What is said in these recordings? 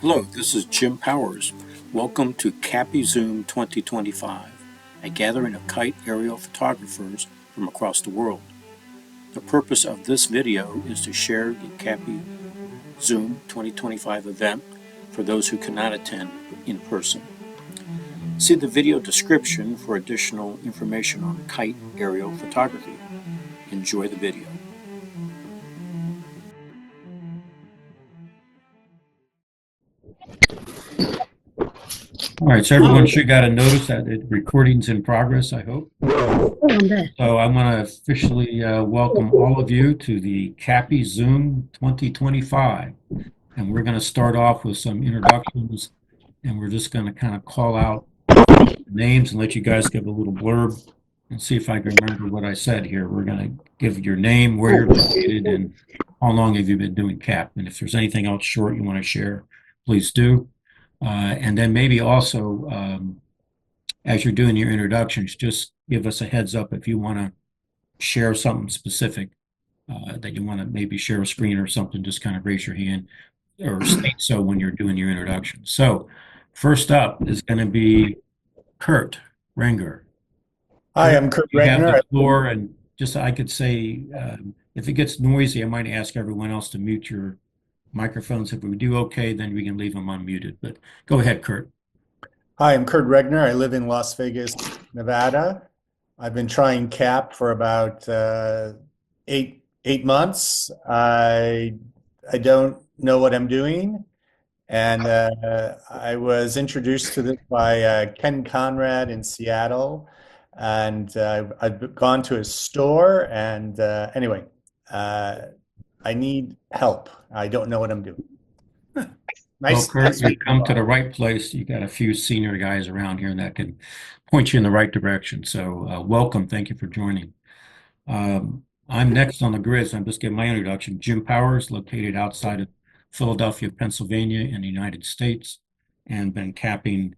Hello, this is Jim Powers. Welcome to KAPiZoom 2025, a gathering of kite aerial photographers from across the world. The purpose of this video is to share the KAPiZoom 2025 event for those who cannot attend in person. See the video description for additional information on kite aerial photography. Enjoy the video. All right, so everyone should got a notice that the recording's in progress, I hope. So I want to officially welcome all of you to the KAPiZoom 2025. And we're going to start off with some introductions, and we're just going to kind of call out names and let you guys give a little blurb and see if I can remember what I said here. We're going to give your name, where you're located, and how long have you been doing KAP. And if there's anything else short you want to share, please do. And then maybe also, as you're doing your introductions, just give us a heads up if you want to share something specific that you want to maybe share a screen or something, just kind of raise your hand or state so when you're doing your introduction. So first up is going to be Kurt Renger. Hi, I'm Kurt You have Regner. the floor, and just I could say, if it gets noisy, I might ask everyone else to mute your microphones. If we do okay, then we can leave them unmuted. But go ahead, Kurt. Hi, I'm Kurt Regner. I live in Las Vegas, Nevada. I've been trying KAP for about eight months. I don't know what I'm doing, and I was introduced to this by Ken Conrad in Seattle, and I've gone to his store. And anyway, I need help. I don't know what I'm doing. Well, Kurt, you've come to the right place. You got a few senior guys around here that can point you in the right direction. So welcome. Thank you for joining. I'm next on the grid, so I'm just giving my introduction. Jim Powers, located outside of Philadelphia, Pennsylvania in the United States, and been capping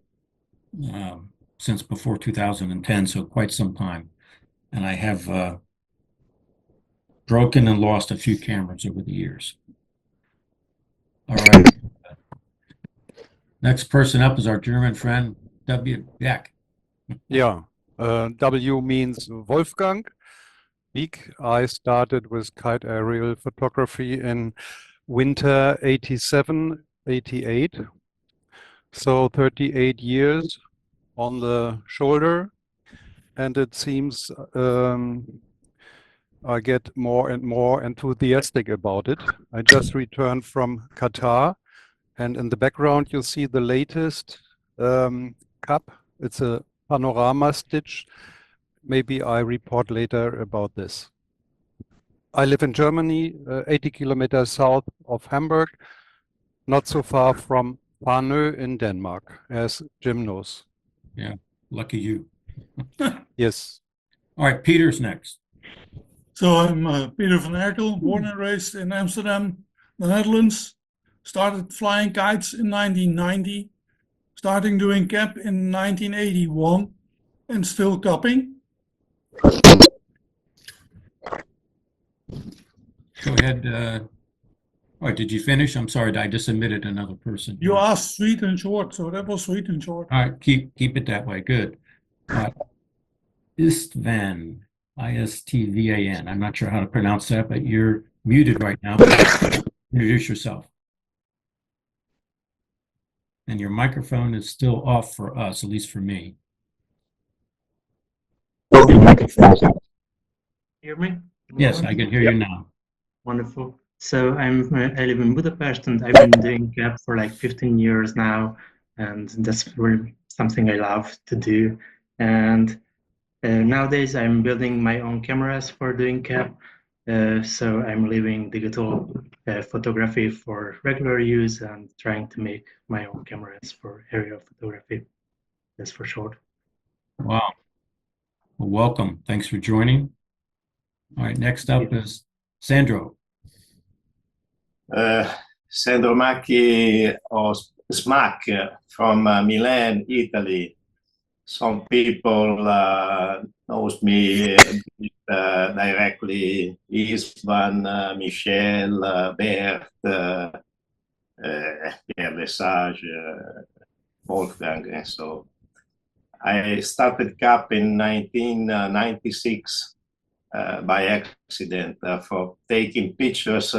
since before 2010, so quite some time. And I have broken and lost a few cameras over the years. All right. Next person up is our German friend, W. Beck. Yeah, W means Wolfgang. Beck. I started with kite aerial photography in winter 87, 88. So 38 years on the shoulder. And it seems I get more and more enthusiastic about it. I just returned from Qatar. And in the background, you'll see the latest KAP. It's a panorama stitch. Maybe I report later about this. I live in Germany, 80 kilometers south of Hamburg, not so far from Farnø in Denmark, as Jim knows. Yeah, lucky you. Yes. All right, Peter's next. So I'm Peter van Erkel, born and raised in Amsterdam, the Netherlands. Started flying kites in 1990, starting doing KAP in 1981, and still cupping. Go ahead. Oh, did you finish? I'm sorry, I just admitted another person. You asked sweet and short, so that was sweet and short. All right, keep it that way. Good. Istvan, Istvan. I'm not sure how to pronounce that, but you're muted right now. Introduce yourself. And your microphone is still off for us, at least for me. Hear me? Yes, I can hear you now. Wonderful. So I live in Budapest, and I've been doing KAP for like 15 years now, and that's really something I love to do. And nowadays I'm building my own cameras for doing KAP. So I'm leaving digital photography for regular use and trying to make my own cameras for aerial photography. That's for short. Wow. Well, welcome. Thanks for joining. All right, next up is Sandro. Sandro Macchi or Smack from Milan, Italy. Some people knows me directly. Istvan, Michel, Bert, Pierre Lesage, Wolfgang, and so I started KAP in 1996 by accident for taking pictures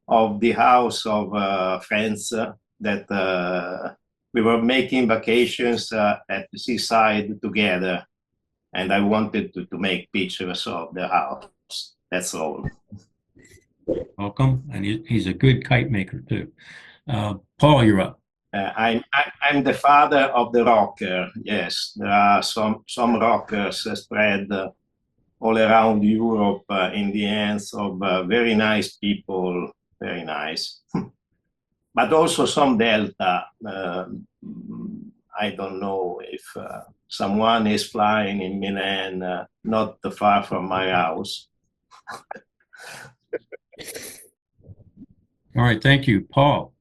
of the house of friends that we were making vacations at the seaside together, and I wanted to make pictures of the house. That's all. Welcome. And he's a good kite maker too. Paul, you're up. I'm the father of the rocker. Yes, there are some rockers spread all around Europe in the hands of very nice people, very nice. But also some Delta. I don't know if someone is flying in Milan, not far from my house. All right, thank you. Paul.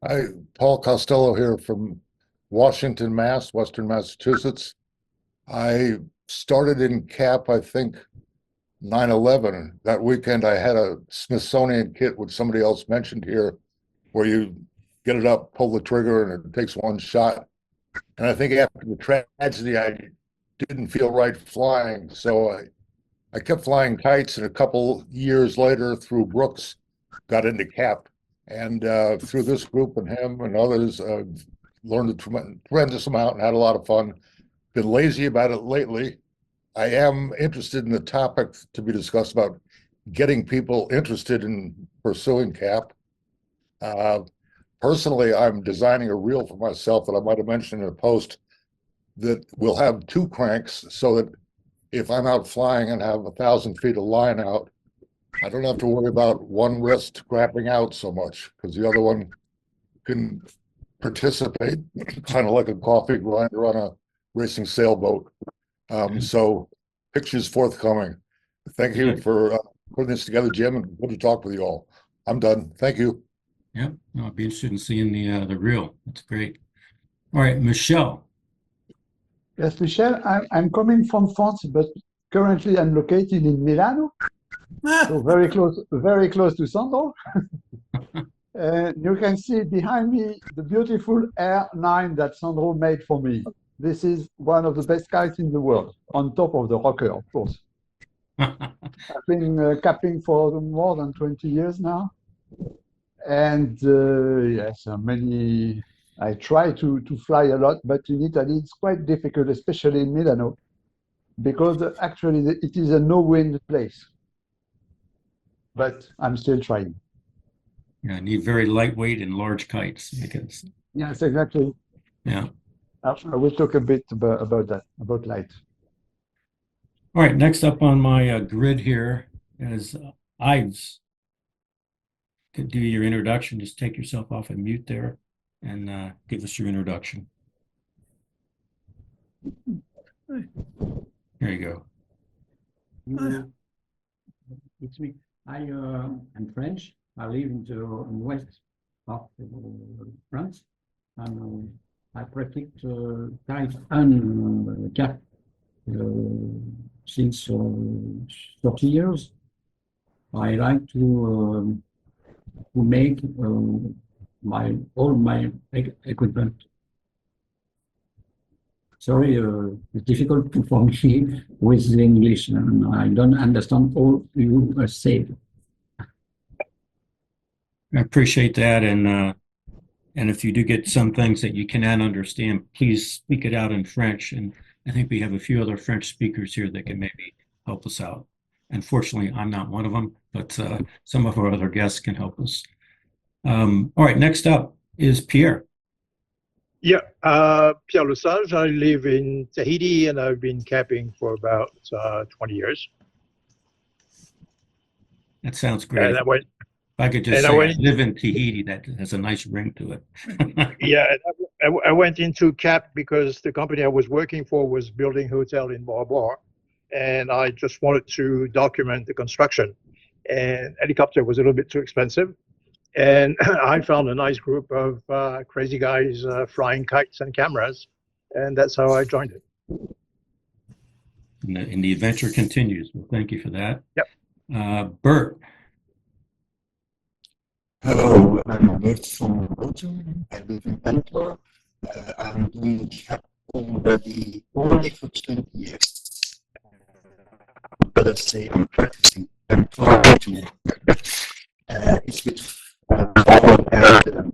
Hi, Paul Costello here from Washington, Western Massachusetts. I started in KAP, I think, 9/11. That weekend, I had a Smithsonian kit, which somebody else mentioned here, where you get it up, pull the trigger, and it takes one shot. And I think after the tragedy, I didn't feel right flying. So I kept flying kites, and a couple years later, through Brooks, got into KAP. And through this group and him and others, learned a tremendous amount and had a lot of fun. Been lazy about it lately. I am interested in the topic to be discussed about getting people interested in pursuing KAP. Personally, I'm designing a reel for myself that I might have mentioned in a post that will have two cranks so that if I'm out flying and have 1,000 feet of line out, I don't have to worry about one wrist grabbing out so much because the other one can participate kind of like a coffee grinder on a racing sailboat. So pictures forthcoming. Thank you for putting this together, Jim, and good to talk with you all. I'm done. Thank you. Yeah, no, I'd be interested in seeing the reel. That's great. All right, Michelle. Yes, Michel, I'm coming from France, but currently I'm located in Milano, so very close to Sandro. You can see behind me the beautiful Air 9 that Sandro made for me. This is one of the best kites in the world, on top of the rocker, of course. I've been capping for more than 20 years now. And yes, I try to fly a lot, but in Italy it's quite difficult, especially in Milano, because actually it is a no-wind place. But I'm still trying. Yeah, I need very lightweight and large kites because. Yes, exactly. Yeah. I will talk a bit about that, about light. All right, next up on my grid here is Ives. Could do your introduction. Just take yourself off of mute there and give us your introduction. There you go. It's me. I'm French. I live in the west of France. And I practice kite and KAP since 30 years. I like to make all my equipment. Sorry, it's difficult for me with the English, and I don't understand all you say. I appreciate that, and if you do get some things that you cannot understand, please speak it out in French. And I think we have a few other French speakers here that can maybe help us out. Unfortunately, I'm not one of them, but some of our other guests can help us. All right, next up is Pierre. Yeah, Pierre Lesage. I live in Tahiti and I've been capping for about 20 years. That sounds great. And If I could just say I live in Tahiti, that has a nice ring to it. Yeah, I went into KAP because the company I was working for was building a hotel in Bora Bora, and I just wanted to document the construction. And helicopter was a little bit too expensive. And I found a nice group of crazy guys flying kites and cameras, and that's how I joined it. And the adventure continues. Well, thank you for that. Yep. Bert. Hello, I'm Bert from Belgium. I live in Antwerp. I'm doing KAP already only for 20 years. But let's say I'm practicing. I'm trying to. It's with forward and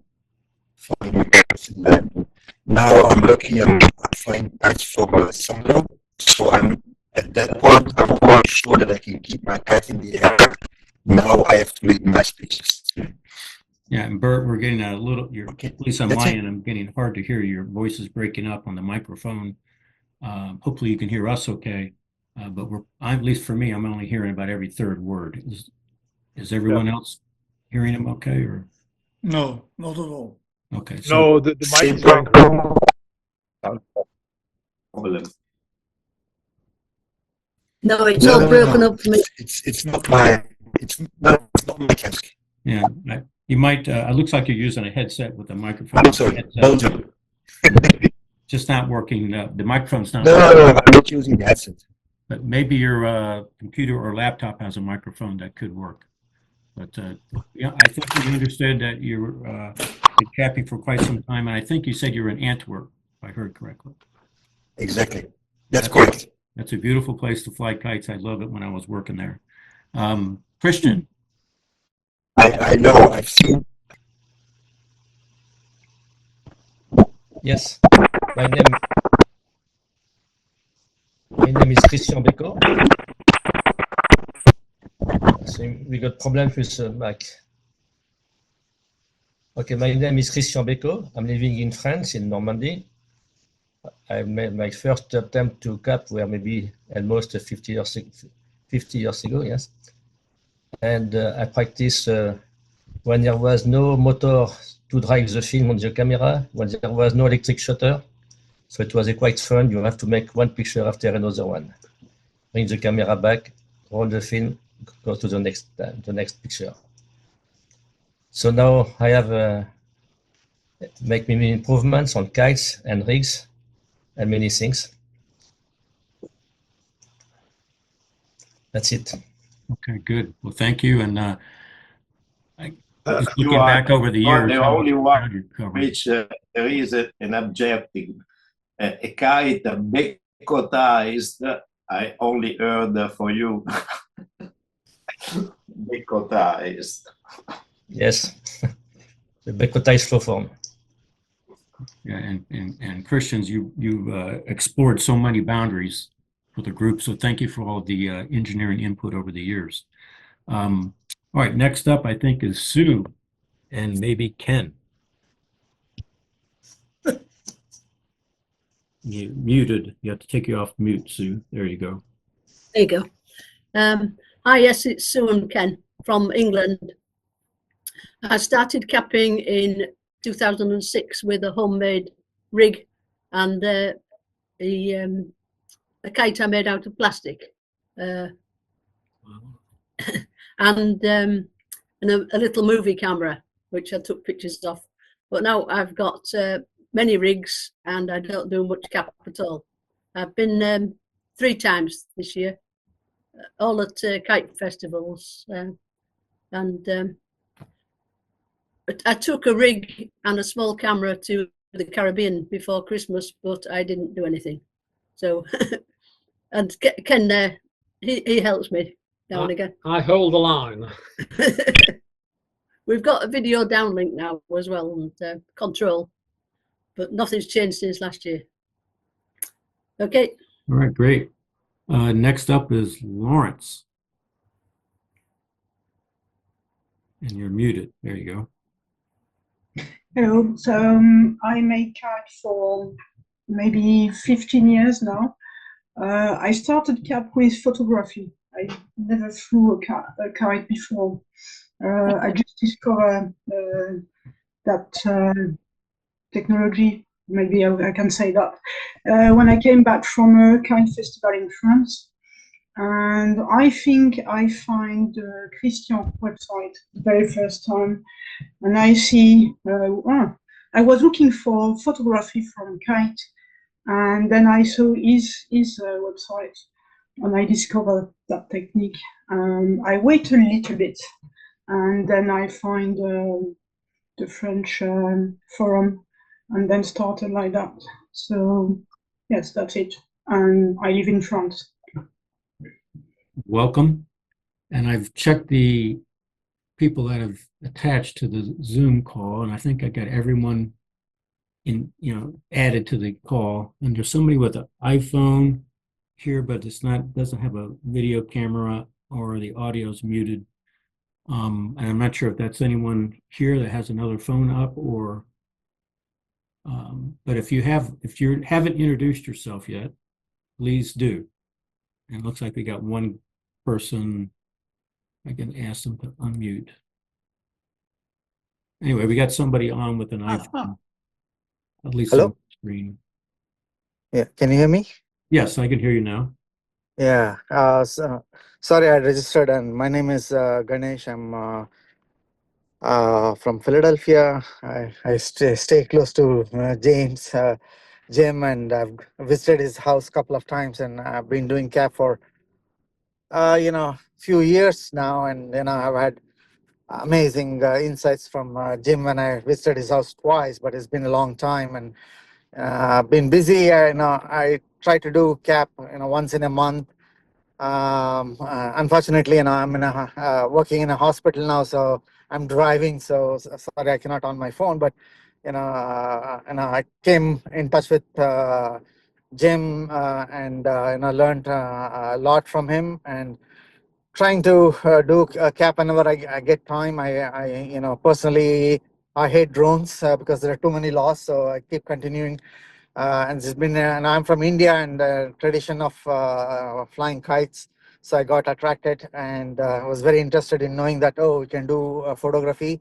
finding parts in land. Now I'm lucky I'm finding parts for summer. So I'm at that point, I'm quite sure that I can keep my kite in the air. Now I have to make nice pictures. Yeah, and Bert, we're getting a little, at least on my end, I'm getting hard to hear. Your voice is breaking up on the microphone. Hopefully you can hear us okay. But at least for me, I'm only hearing about every third word. Is everyone else hearing him okay, or? No, not at all. Okay, so No, the mic is going great. Problem. No, it's all broken up for me. It's not my task. yeah, you might. It looks like you're using a headset with a microphone. I'm sorry, Headset. Belgium. Just not working. The microphone's not. No, I'm not using the headset. But maybe your computer or laptop has a microphone that could work. But yeah, I think we understood that you were capping for quite some time, and I think you said you were in Antwerp, if I heard correctly. Exactly. That's correct. That's a beautiful place to fly kites. I love it when I was working there. Christian. I know. I've seen. Yes, my name is Christian Beko. So we got problems with the mic. Okay, my name is Christian Beko. I'm living in France, in Normandy. I made my first attempt to KAP were maybe almost 50 years ago, yes. And I practiced when there was no motor to drive the film on the camera, when there was no electric shutter. So it was quite fun. You have to make one picture after another one. Bring the camera back, roll the film, go to the next picture. So now I have make many improvements on kites and rigs and many things. That's it. Okay, good. Well, thank you. And just You looking back over the years, the how much only ground one you've covered. which there is an objective. A kite becotized, I only heard for you. Becotized. Yes, the becotized flow form. Yeah, and Christians, you explored so many boundaries for the group. So thank you for all the engineering input over the years. All right, next up, I think, is Sue and maybe Ken. You muted. You have to take you off mute, Sue. There you go. There you go. Hi, yes, it's Sue and Ken from England. I started capping in 2006 with a homemade rig and a kite I made out of plastic. And a little movie camera, which I took pictures of. But now I've got many rigs and I don't do much cap at all. I've been 3 times this year, all at kite festivals. I took a rig and a small camera to the Caribbean before Christmas, but I didn't do anything. So, and Ken, he helps me now and again. I hold the line. We've got a video downlink now as well, and control, but nothing's changed since last year. Okay. All right, great. Next up is Lawrence. And you're muted. There you go. Hello. So I make kite for maybe 15 years now. I started KAP with photography. I never flew a kite before. I just discovered that technology, maybe I can say that, when I came back from a kite festival in France. And I think I find the Christian website the very first time. And I see, I was looking for photography from kite. And then I saw his website and I discovered that technique. I wait a little bit and then I find the French forum, and then started like that. So yes, that's it. And I live in France. Welcome. And I've checked the people that have attached to the Zoom call, and I think I got everyone added to the call. And there's somebody with an iPhone here, but doesn't have a video camera, or the audio's muted. And I'm not sure if that's anyone here that has another phone up, or but if you haven't introduced yourself yet, please do. And it looks like we got one person. I can ask them to unmute. Anyway, we got somebody on with an iPhone, at least on Hello? the screen. Yeah, can you hear me? Yes, I can hear you now. Yeah, sorry, I registered, and my name is Ganesh. I'm from Philadelphia. I stay close to Jim, and I've visited his house a couple of times, and I've been doing CAP for few years now, and I've had amazing insights from Jim when I visited his house twice, but it's been a long time, and I've been busy. I try to do CAP once in a month. Unfortunately, I'm working in a hospital now, so I'm driving. So sorry, I cannot on my phone. But I came in touch with Jim, and learned a lot from him, and trying to do CAP whenever I get time. I personally, I hate drones because there are too many laws. So I keep continuing. And it's been, and I'm from India, and tradition of flying kites. So I got attracted, and was very interested in knowing that, we can do photography.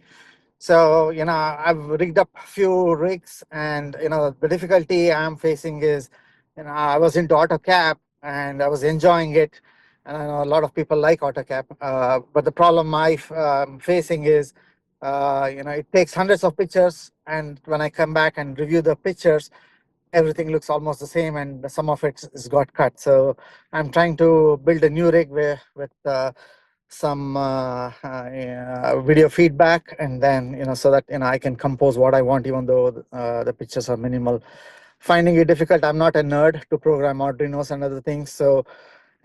So, I've rigged up a few rigs, and, the difficulty I'm facing is, I was into AutoCAP and I was enjoying it. And I know a lot of people like AutoCAP, but the problem I'm facing is, it takes hundreds of pictures. And when I come back and review the pictures, everything looks almost the same, and some of it is got cut. So I'm trying to build a new rig with some video feedback, and then so that I can compose what I want, even though the pictures are minimal. Finding it difficult. I'm not a nerd to program Arduinos and other things, so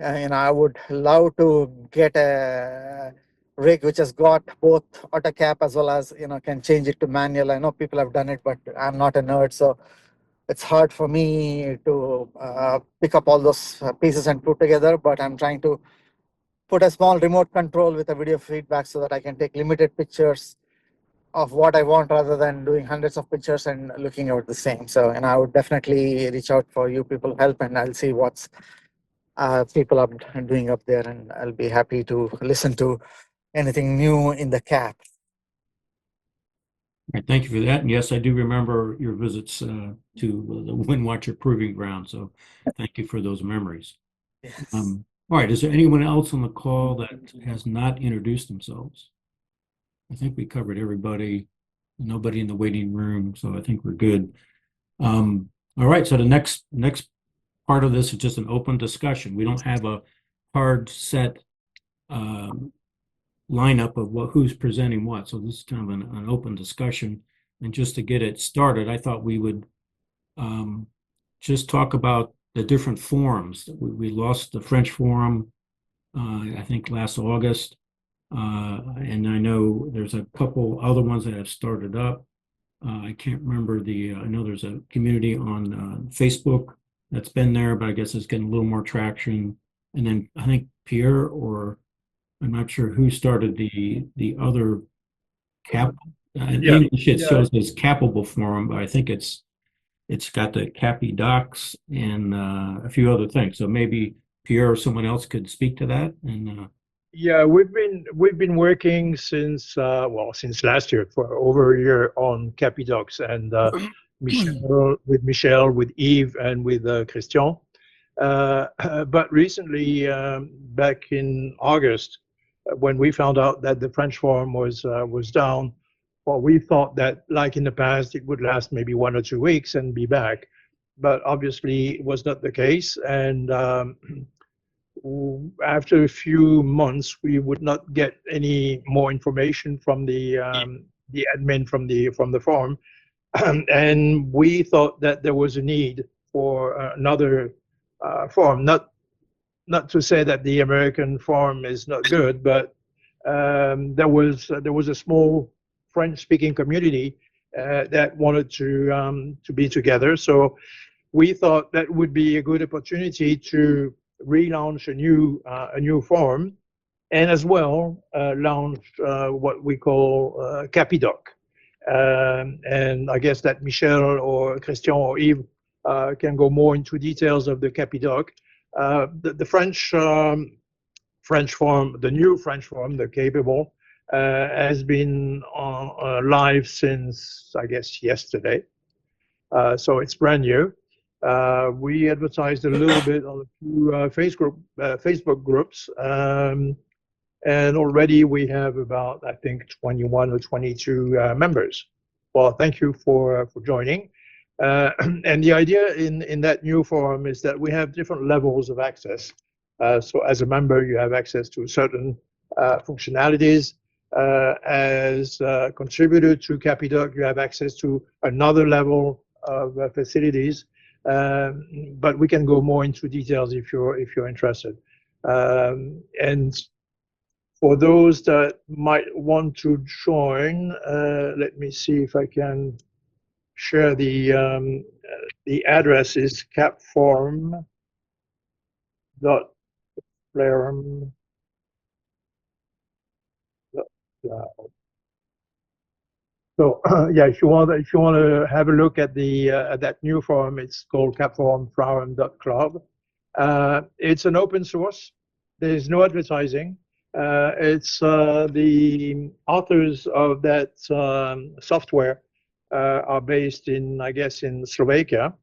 I would love to get a rig which has got both AutoCAP as well as can change it to manual. I know people have done it, but I'm not a nerd, so it's hard for me to pick up all those pieces and put together. But I'm trying to put a small remote control with a video feedback so that I can take limited pictures of what I want, rather than doing hundreds of pictures and looking at the same. So, I would definitely reach out for you people help, and I'll see what's people are doing up there, and I'll be happy to listen to anything new in the CAP. Right, thank you for that. And yes, I do remember your visits to the Wind Watcher Proving Ground. So thank you for those memories. Yes. All right, is there anyone else on the call that has not introduced themselves? I think we covered everybody, nobody in the waiting room, so I think we're good. All right, so the next part of this is just an open discussion. We don't have a hard set lineup of who's presenting what. So this is kind of an open discussion. And just to get it started, I thought we would just talk about the different forums. We lost the French forum, I think last August. And I know there's a couple other ones that have started up. I can't remember I know there's a community on Facebook that's been there, but I guess it's getting a little more traction. And then I think Pierre, or I'm not sure who started the other CAP. In English it shows as Capable forum, but I think it's got the KAPiDocs and a few other things. So maybe Pierre or someone else could speak to that. And yeah, we've been working since last year, for over a year, on KAPiDocs, and Michel, with Yves, and with Christian. But recently, back in August, when we found out that the French forum was down, well, we thought that, like in the past, it would last maybe 1 or 2 weeks and be back. But obviously, it was not the case, and after a few months, we would not get any more information from the admin from the farm, and we thought that there was a need for another farm. Not to say that the American farm is not good, but there was a small French-speaking community that wanted to be together. So we thought that would be a good opportunity to relaunch a new farm, and as well launch what we call KAPiDocs. And I guess that Michel or Christian or Yves can go more into details of the KAPiDocs. The French form, the new French form, the Capable, has been live since, I guess, yesterday. So it's brand new. We advertised a little bit on a few Facebook groups, and already we have about, I think, 21 or 22 members. Well, thank you for joining. And the idea in that new forum is that we have different levels of access. So as a member, you have access to certain functionalities. As a contributor to KAPiDocs, you have access to another level of facilities. But we can go more into details if you're interested. And for those that might want to join, let me see if I can share the address is capform.flarum. So yeah, if you want to have a look at that new forum, it's called capformflarum.club. It's an open source. There's no advertising. It's the authors of that software are based in, I guess, in Slovakia,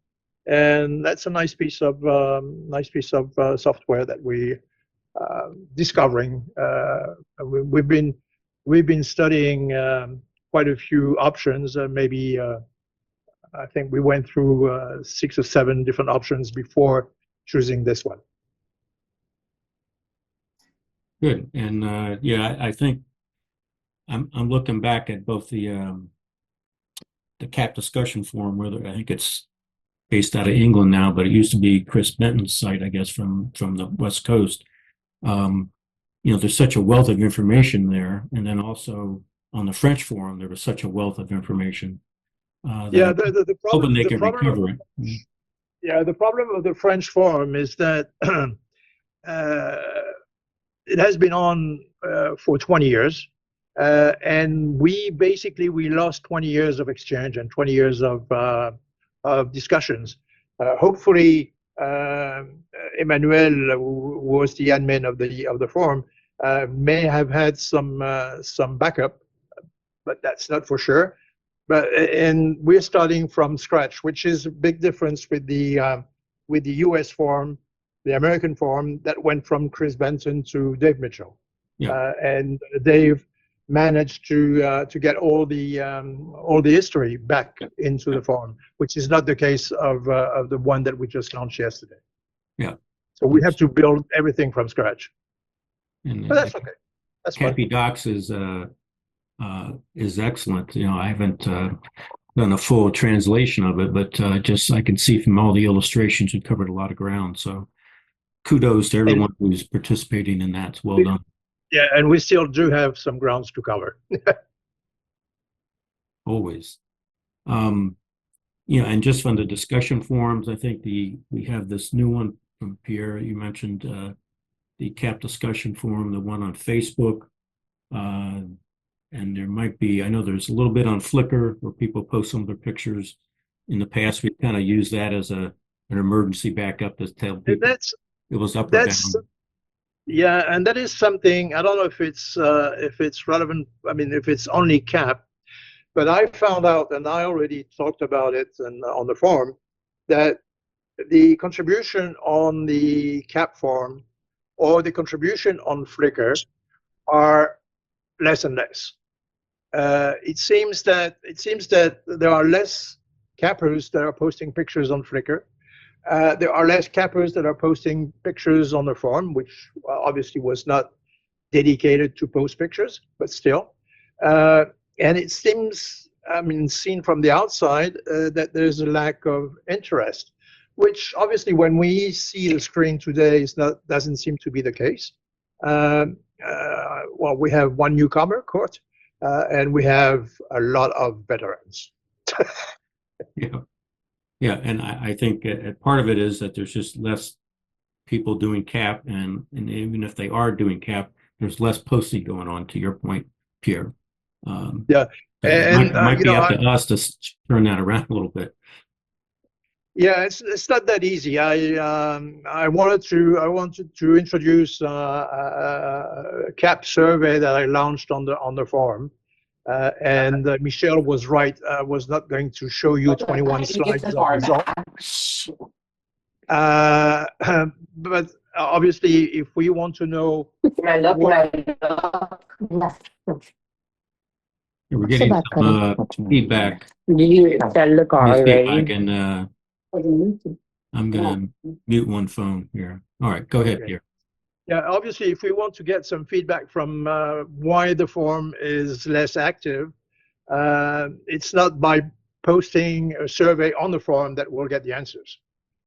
and that's a nice piece of software that we discovering. We've been studying quite a few options. Maybe I think we went through 6 or 7 different options before choosing this one. Good. And yeah, I think I'm looking back at both the KAP discussion forum, where I think it's based out of England now, but it used to be Chris Benton's site, I guess, from the West Coast. You know, there's such a wealth of information there, and then also on the French forum, there was such a wealth of information. Yeah, the problem. Hoping they can recover it. Yeah, the problem of the French forum is that it has been on for 20 years, and we lost 20 years of exchange and 20 years of discussions. Hopefully, Emmanuel, who was the admin of the forum, may have had some backup, but that's not for sure. And we're starting from scratch, which is a big difference with the U.S. forum, the American forum that went from Chris Benton to Dave Mitchell. Yeah. And Dave managed to get all the history back into the forum, which is not the case of the one that we just launched yesterday. Yeah. So we have to build everything from scratch. But that's okay. That's fine. KAPiDocs is excellent. You know, I haven't done a full translation of it, but just I can see from all the illustrations we covered a lot of ground. So kudos to everyone who's participating in that. It's well done. Yeah, and we still do have some grounds to cover. Always. You know, and just from the discussion forums, I think we have this new one from Pierre. You mentioned the KAP discussion forum, the one on Facebook. And there might be, I know there's a little bit on Flickr where people post some of their pictures. In the past, we kind of used that as an emergency backup to tell people it was up or down. Yeah, and that is something, I don't know if it's relevant, I mean, if it's only KAP, but I found out, and I already talked about it on the forum, that the contribution on the KAP forum or the contribution on Flickr are less and less. It seems that there are less KAPers that are posting pictures on Flickr, There are less cappers that are posting pictures on the forum, which obviously was not dedicated to post pictures, but still. And it seems, I mean, seen from the outside, that there's a lack of interest, which obviously when we see the screen today doesn't seem to be the case. Well, we have one newcomer, Kurt, and we have a lot of veterans. Yeah. Yeah, and I think part of it is that there's just less people doing CAP, and even if they are doing CAP, there's less posting going on, to your point, Pierre. Yeah, it might be up to us to turn that around a little bit. Yeah, it's not that easy. I wanted to introduce a CAP survey that I launched on the forum, and Michelle was right. I was not going to show you 21 slides of results. But obviously, if we want to know, We're getting some feedback. Feedback, and I'm going to mute one phone here. All right, go ahead, Pierre. Yeah, obviously, if we want to get some feedback from why the forum is less active, it's not by posting a survey on the forum that we'll get the answers.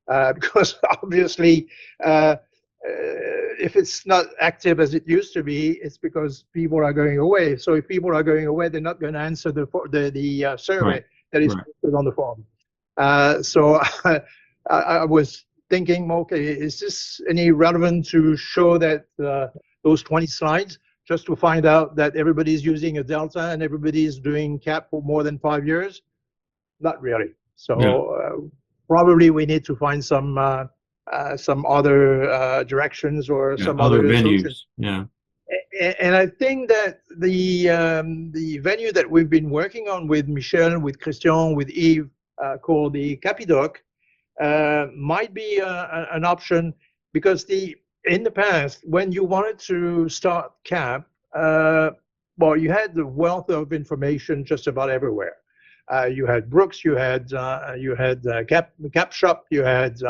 Because obviously, if it's not active as it used to be, it's because people are going away. So if people are going away, they're not going to answer the survey that is posted on the forum. So I was thinking, okay, is this any relevant to show that those 20 slides just to find out that everybody's using a Delta and everybody's doing CAP for more than 5 years? Not really. So probably we need to find some other directions or some other venues. Solutions. Yeah. And I think that the venue that we've been working on with Michel, with Christian, with Yves, called the KAPiDocs, might be an option, because in the past, when you wanted to start CAP, well, you had the wealth of information just about everywhere. You had Brooks, you had Cap Shop, you had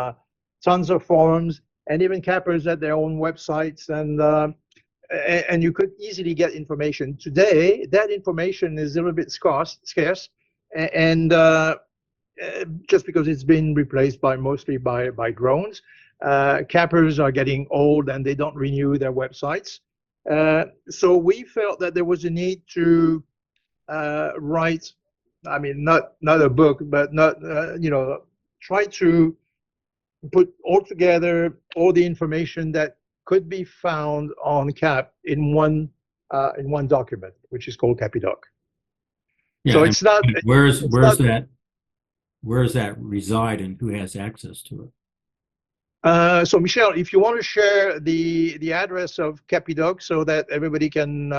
tons of forums, and even cappers had their own websites, and you could easily get information. Today, that information is a little bit scarce, and just because it's been replaced mostly by drones, cappers are getting old and they don't renew their websites. So we felt that there was a need to write, I mean, not a book, but try to put all together all the information that could be found on CAP in one document, which is called KAPiDocs. Yeah, so it's not. Where's that reside, and who has access to it? So Michelle, if you want to share the address of KAPiDocs so that everybody can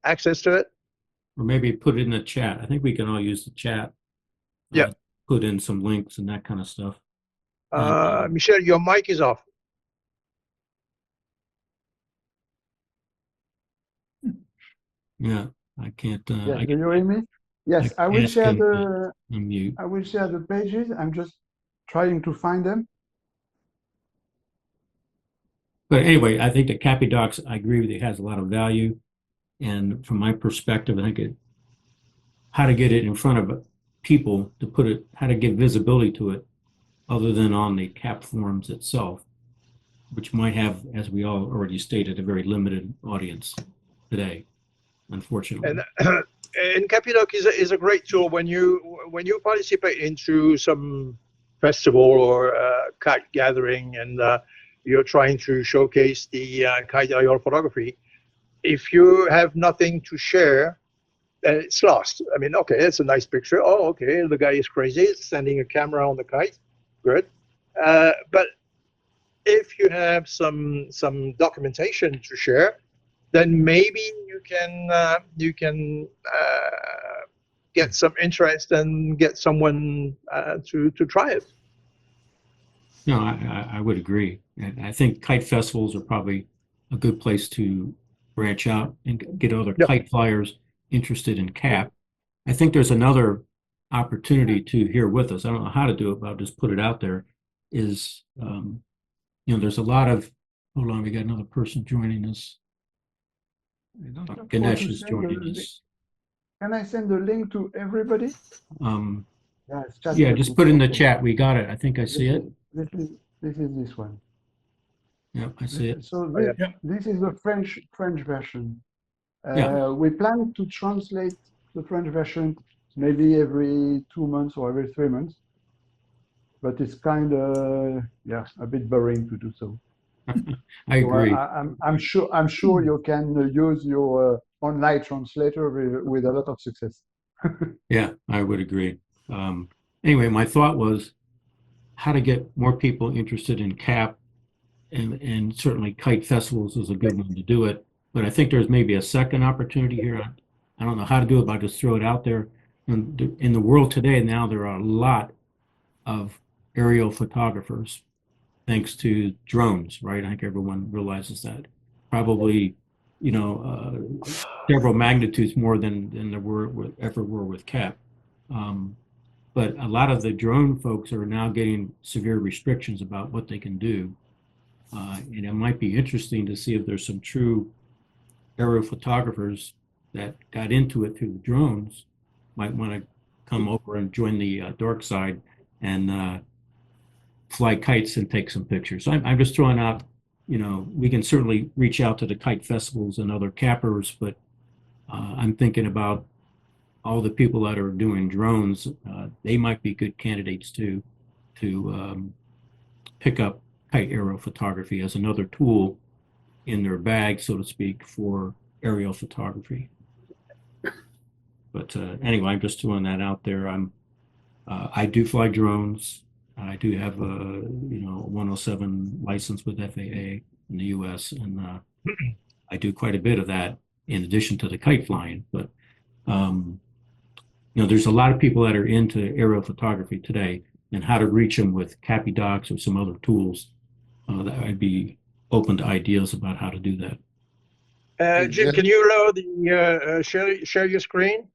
access to it. Or maybe put it in the chat. I think we can all use the chat. Yeah. Put in some links and that kind of stuff. Michelle, your mic is off. Yeah, I can't. Yes, can you hear me? Yes, I will share I will share the pages. I'm just trying to find them. But anyway, I think that KAPiDocs, I agree with you, has a lot of value. And from my perspective, I think how to get it in front of people, how to give visibility to it, other than on the CAP forums itself, which might have, as we all already stated, a very limited audience today, unfortunately. And KAPiDocs is a great tool when you participate into some festival or kite gathering, and you're trying to showcase the kite aerial photography. If you have nothing to share, then it's lost. I mean, okay, it's a nice picture. Oh, okay, the guy is crazy, sending a camera on the kite. Good. But if you have some documentation to share, then maybe you can get some interest and get someone to try it. No, I would agree. And I think kite festivals are probably a good place to branch out and get other kite flyers interested in CAP. I think there's another opportunity to here with us. I don't know how to do it, but I'll just put it out there. is, there's a lot of, hold on, we got another person joining us. Ganesh is joining us. Can I send the link to everybody? Yeah, just put in the chat. We got it. I think I see it. This is this one. Yep, I see it. So this is the French version. Yeah. We plan to translate the French version maybe every 2 months or every 3 months, but it's kind of a bit boring to do so. I agree. So I'm sure you can use your online translator with a lot of success. Yeah, I would agree. Anyway, my thought was how to get more people interested in KAP, and certainly kite festivals is a good one to do it. But I think there's maybe a second opportunity here. I don't know how to do it, but I just throw it out there. In the world today, now there are a lot of aerial photographers, thanks to drones, right? I think everyone realizes that. Probably, several magnitudes more than there ever were with KAP. But a lot of the drone folks are now getting severe restrictions about what they can do. And it might be interesting to see if there's some true aerial photographers that got into it through the drones, might want to come over and join the dark side and fly kites and take some pictures. So I'm just throwing out, we can certainly reach out to the kite festivals and other cappers, but I'm thinking about all the people that are doing drones. They might be good candidates to pick up kite aerial photography as another tool in their bag, so to speak, for aerial photography. But anyway, I'm just throwing that out there. I do fly drones. I do have a 107 license with FAA in the U.S. and I do quite a bit of that in addition to the kite flying. But there's a lot of people that are into aerial photography today, and how to reach them with KAPiDocs or some other tools. That I'd be open to ideas about how to do that. Jim, can you allow the share your screen?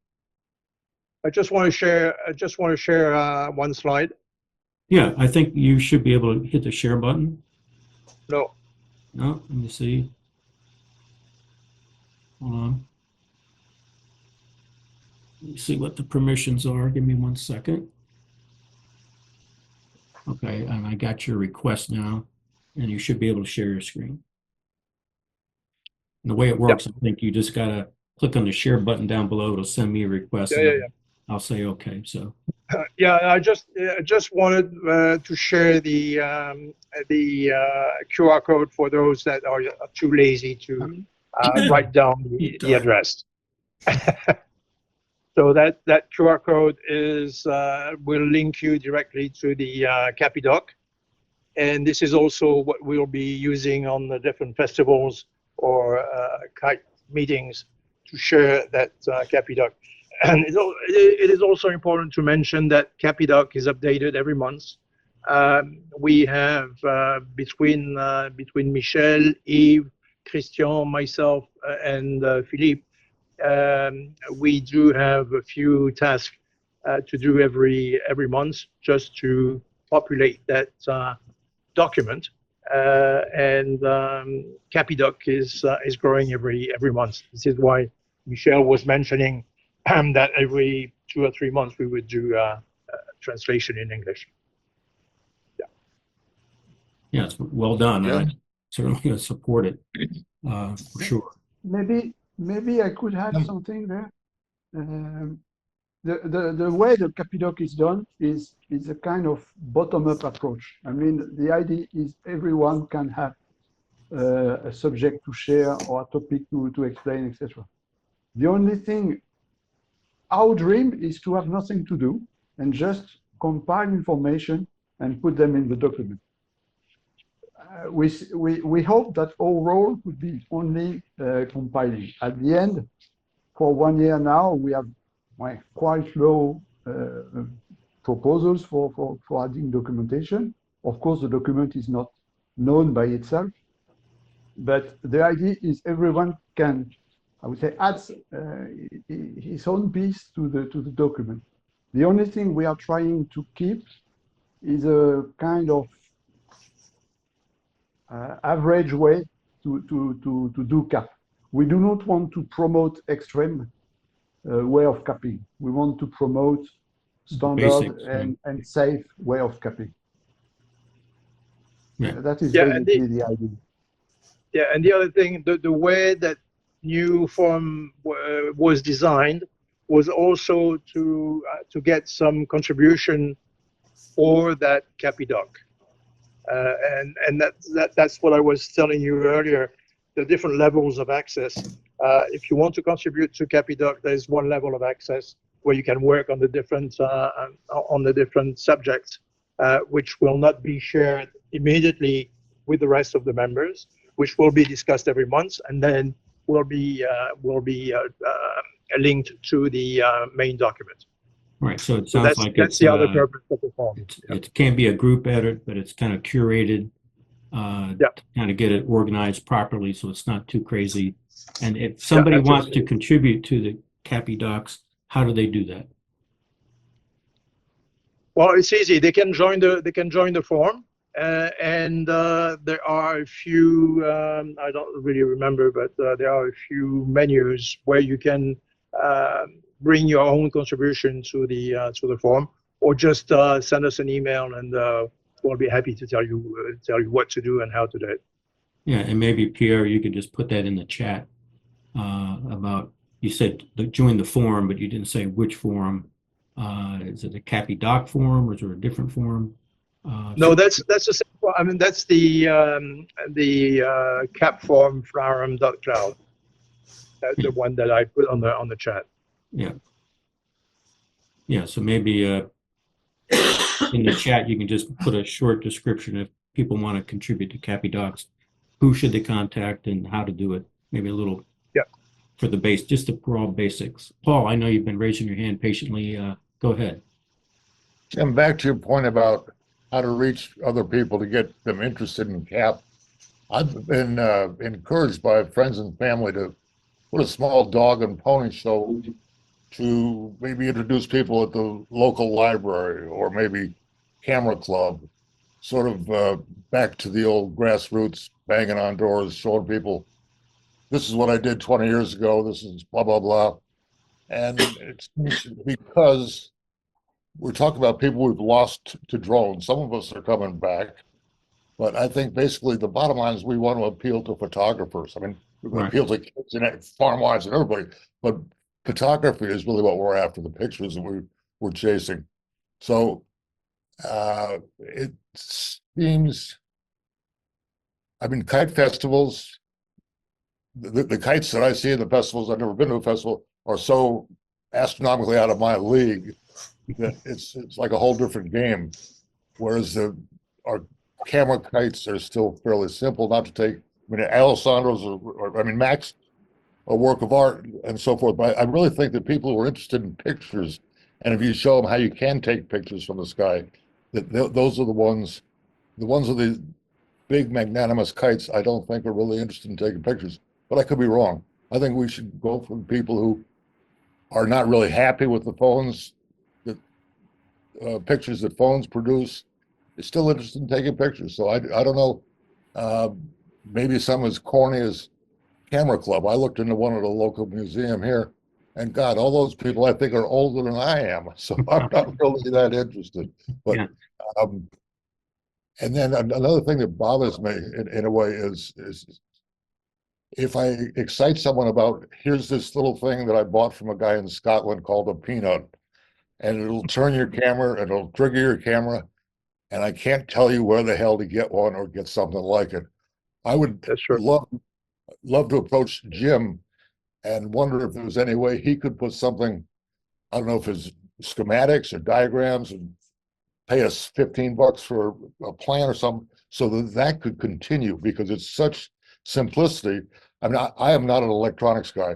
I just want to share one slide. Yeah, I think you should be able to hit the share button. No. No, let me see. Hold on. Let me see what the permissions are. Give me 1 second. Okay, and I got your request now, and you should be able to share your screen. And the way it works, I think you just gotta click on the share button down below. It'll send me a request. I'll say okay. So. Yeah, I just wanted to share the QR code for those that are too lazy to write down the address. So that QR code will link you directly to the KAPiDoc, and this is also what we'll be using on the different festivals or kite meetings to share that KAPiDoc. And it is also important to mention that KAPiDoc is updated every month. We have between Michel, Yves, Christian, myself, and Philippe, we do have a few tasks to do every month just to populate that document. And KAPiDoc is growing every month. This is why Michel was mentioning that every 2 or 3 months we would do translation in English. Yeah, it's well done. I certainly support it for sure. Maybe I could add something there. The way the KAPiDoc is done is a kind of bottom-up approach. I mean, the idea is everyone can have a subject to share or a topic to explain, etc. The only thing, our dream is to have nothing to do and just compile information and put them in the document. We hope that our role could be only compiling. At the end, for 1 year now, we have quite low proposals for adding documentation. Of course, the document is not known by itself, but the idea is everyone can, I would say, add his own piece to the document. The only thing we are trying to keep is a kind of average way to do cap. We do not want to promote extreme way of capping. We want to promote standard and safe way of capping. Yeah. That is Yeah, basically the idea. Yeah, and the other thing, the way that new form was designed was also to get some contribution for that KAPiDoc. And that's what I was telling you earlier, the different levels of access. If you want to contribute to KAPiDoc, there's one level of access where you can work on the different subjects, which will not be shared immediately with the rest of the members, which will be discussed every month, and then will be linked to the main document. Right. So it sounds like that's it's the other purpose of the form. It can't be a group edit, but it's kind of curated to kind of get it organized properly so it's not too crazy. And if somebody wants to contribute to the KAPiDocs, how do they do that? Well, it's easy. They can join the forum, and there are a few. I don't really remember, but there are a few menus where you can bring your own contribution to the forum, or just send us an email, and we'll be happy to tell you what to do and how to do it. Yeah, and maybe Pierre, you could just put that in the chat about. You said join the forum, but you didn't say which forum. Is it a KAPiDoc forum, or is there a different forum? No, that's the same. I mean, that's the KAP forum forum.cloud. That's the one that I put on the chat. Yeah. Yeah. So maybe in the chat you can just put a short description if people want to contribute to KAPiDocs. Who should they contact and how to do it? Maybe a little. For the base, just the broad basics. Paul, I know you've been raising your hand patiently. Go ahead. Jim, back to your point about how to reach other people to get them interested in KAP. I've been encouraged by friends and family to put a small dog and pony show to maybe introduce people at the local library or maybe camera club, sort of back to the old grassroots, banging on doors, showing people, this is what I did 20 years ago, this is blah, blah, blah. And it's because we're talking about people we've lost to drones. Some of us are coming back, but I think basically the bottom line is we want to appeal to photographers. I mean, we're going to appeal to kids and farm wives and everybody, but photography is really what we're after, the pictures that we're chasing. So it seems, I mean, kite festivals, the kites that I see in the festivals, I've never been to a festival, are so astronomically out of my league that it's like a whole different game. Whereas our camera kites are still fairly simple, not to take, I mean, Alessandro's, or I mean, Max, a work of art and so forth. But I really think that people who are interested in pictures, and if you show them how you can take pictures from the sky, that those are the ones with the big magnanimous kites, I don't think are really interested in taking pictures. But I could be wrong. I think we should go for people who are not really happy with the phones, the pictures that phones produce. They're still interested in taking pictures. So I don't know, maybe some as corny as Camera Club. I looked into one at a local museum here, and God, all those people I think are older than I am. So I'm not really that interested. But and then another thing that bothers me in a way is if I excite someone about, here's this little thing that I bought from a guy in Scotland called a peanut, and it'll turn your camera, and it'll trigger your camera, and I can't tell you where the hell to get one or get something like it. I would love to approach Jim and wonder if there's any way he could put something, I don't know if it's schematics or diagrams, and pay us $15 for a plan or something, so that could continue, because it's such simplicity. I mean, I am not an electronics guy,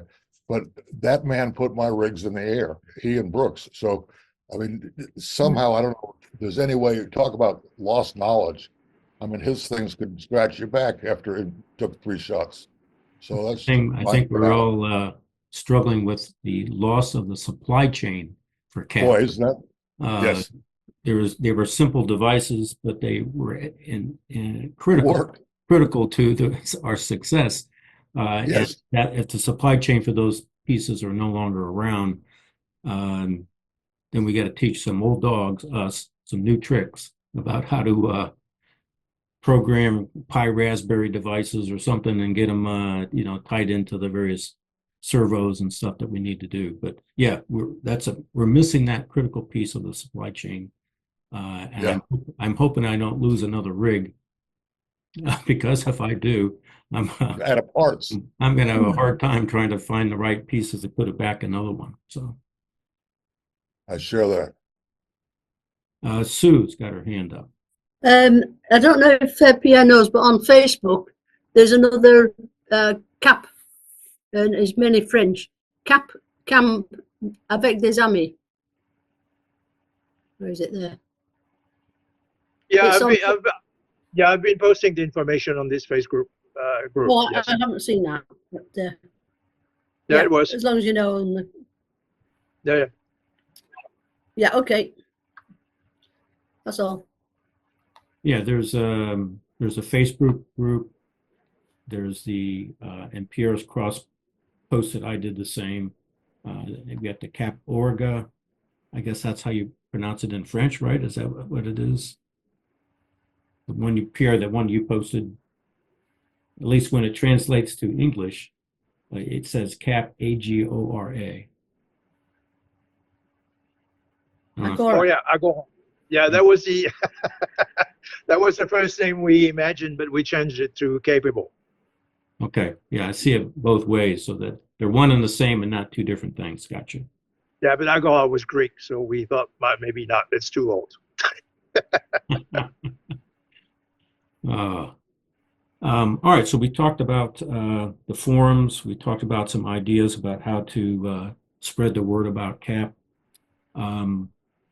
but that man put my rigs in the air, he and Brooks. So, I mean, somehow, I don't know if there's any way to talk about lost knowledge. I mean, his things could scratch your back after it took 3 shots. So that's. I think we're all struggling with the loss of the supply chain for KAP. Boy, isn't that? Yes. They were simple devices, but they were in critical critical to our success. Yes. If the supply chain for those pieces are no longer around, then we got to teach some old dogs us some new tricks about how to program Pi Raspberry devices or something and get them tied into the various servos and stuff that we need to do. But yeah, we're missing that critical piece of the supply chain. And Yeah. I'm hoping I don't lose another rig because if I do, I'm Out of parts. I'm going to have a hard time trying to find the right pieces to put it back another one. So I share that. Sue's got her hand up. I don't know if Pierre knows, but on Facebook, there's another KAP, and it's mainly French. KAP, Cam, avec des amis. Where is it there? Yeah, It's I've been posting the information on this Facebook group. Well, Yes. I haven't seen that. But, Yeah, it was. As long as you know. Yeah. Yeah, okay. That's all. Yeah, there's a Facebook group. There's the and Pierre's cross posted. I did the same. We got the KAP Orga. I guess that's how you pronounce it in French, right? Is that what it is? The one Pierre, the one you posted. At least when it translates to English, it says KAP AGORA. Oh yeah, Agora. Yeah, that was the that was the first name we imagined, but we changed it to Capable. Okay, yeah, I see it both ways, so that they're one and the same and not two different things. Gotcha. Yeah, but Agora was Greek, so we thought maybe not. It's too old. All right, so we talked about the forums. We talked about some ideas about how to spread the word about KAP.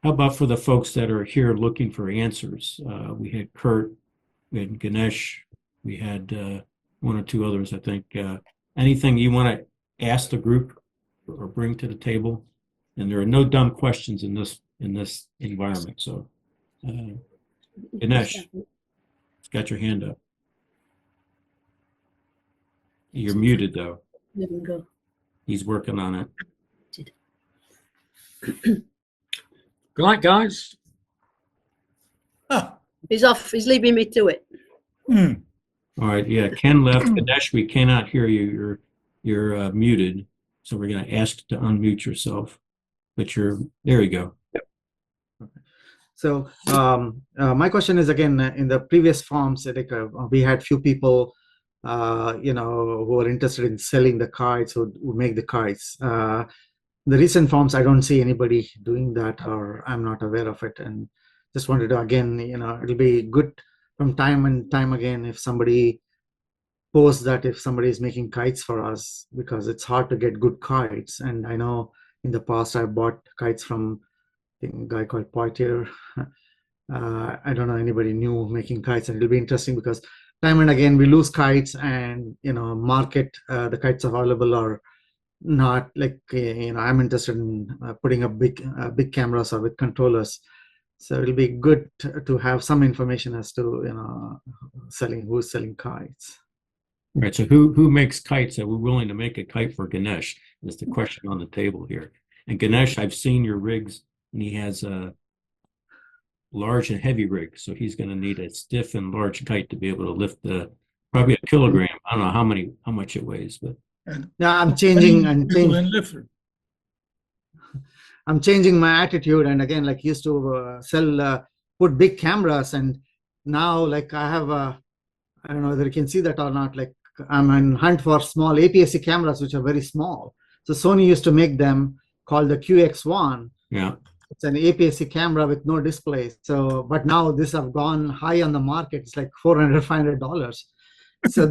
How about for the folks that are here looking for answers? We had Kurt, we had Ganesh, we had one or two others, I think. Anything you want to ask the group or bring to the table? And there are no dumb questions in this environment. So, Ganesh, got your hand up. You're muted though. There we go. He's working on it. Good night, guys. He's off. He's leaving me to it. All right. Yeah, Ken left. Ganesh, we cannot hear you. You're muted. So we're going to ask to unmute yourself. But there you go. So my question is, again, in the previous forms, we had few people, who were interested in selling the kites, who make the kites. The recent forms, I don't see anybody doing that, or I'm not aware of it. And just wanted to, again, it'll be good from time and time again if somebody posts that, if somebody is making kites for us, because it's hard to get good kites. And I know in the past I bought kites from a guy called Poitier. I don't know anybody new making kites, and it'll be interesting because time and again we lose kites, and market the kites available are not like I'm interested in putting up big cameras or with controllers. So it'll be good to have some information as to who's selling kites. Right. So who makes kites that we're willing to make a kite for Ganesh is the question on the table here. And Ganesh, I've seen your rigs, and he has a large and heavy rig, so he's going to need a stiff and large kite to be able to lift probably a kilogram. I don't know how much it weighs, but yeah, I'm changing my attitude, and again, like used to put big cameras, and now like I have I don't know whether you can see that or not, like I'm in hunt for small APS-C cameras which are very small. So Sony used to make them called the QX1. Yeah. It's an APS-C camera with no display. So, but now this have gone high on the market. It's like $400, $500. So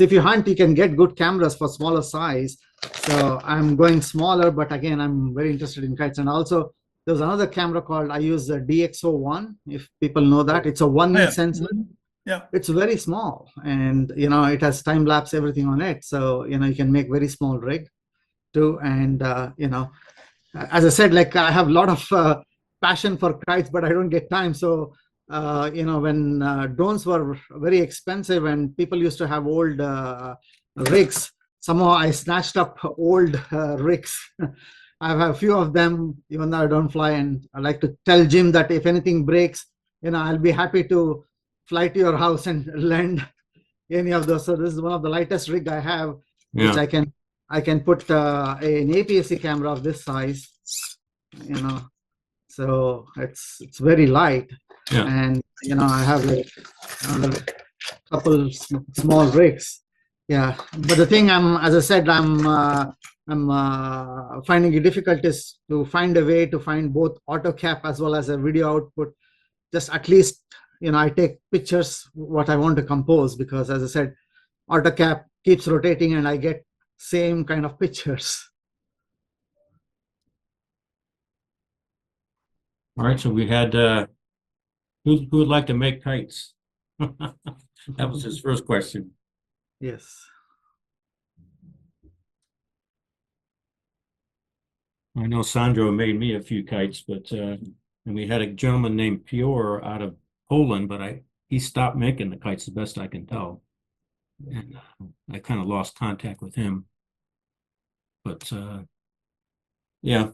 if you hunt, you can get good cameras for smaller size. So I'm going smaller, but again, I'm very interested in kites. And also there's another camera called, I use the DxO1, if people know that. It's a 1 inch sensor. Yeah. It's very small, and it has time lapse everything on it. So you can make very small rig too. And as I said, like I have a lot of passion for kites, but I don't get time. So when drones were very expensive and people used to have old rigs, somehow I snatched up old rigs. I have a few of them, even though I don't fly, and I like to tell Jim that if anything breaks, I'll be happy to fly to your house and lend any of those. So this is one of the lightest rig I have, which I can put an APS-C camera of this size, so it's very light. And I have like a couple small rigs. Yeah, but the thing as I said, I'm finding it difficult is to find a way to find both auto cap as well as a video output. Just at least I take pictures what I want to compose, because as I said, auto cap keeps rotating and I get same kind of pictures. All right, so we had who would like to make kites? That was his first question. Yes. I know Sandro made me a few kites, but and we had a gentleman named Pior out of Poland, but he stopped making the kites, the best I can tell, and I kind of lost contact with him. But yeah,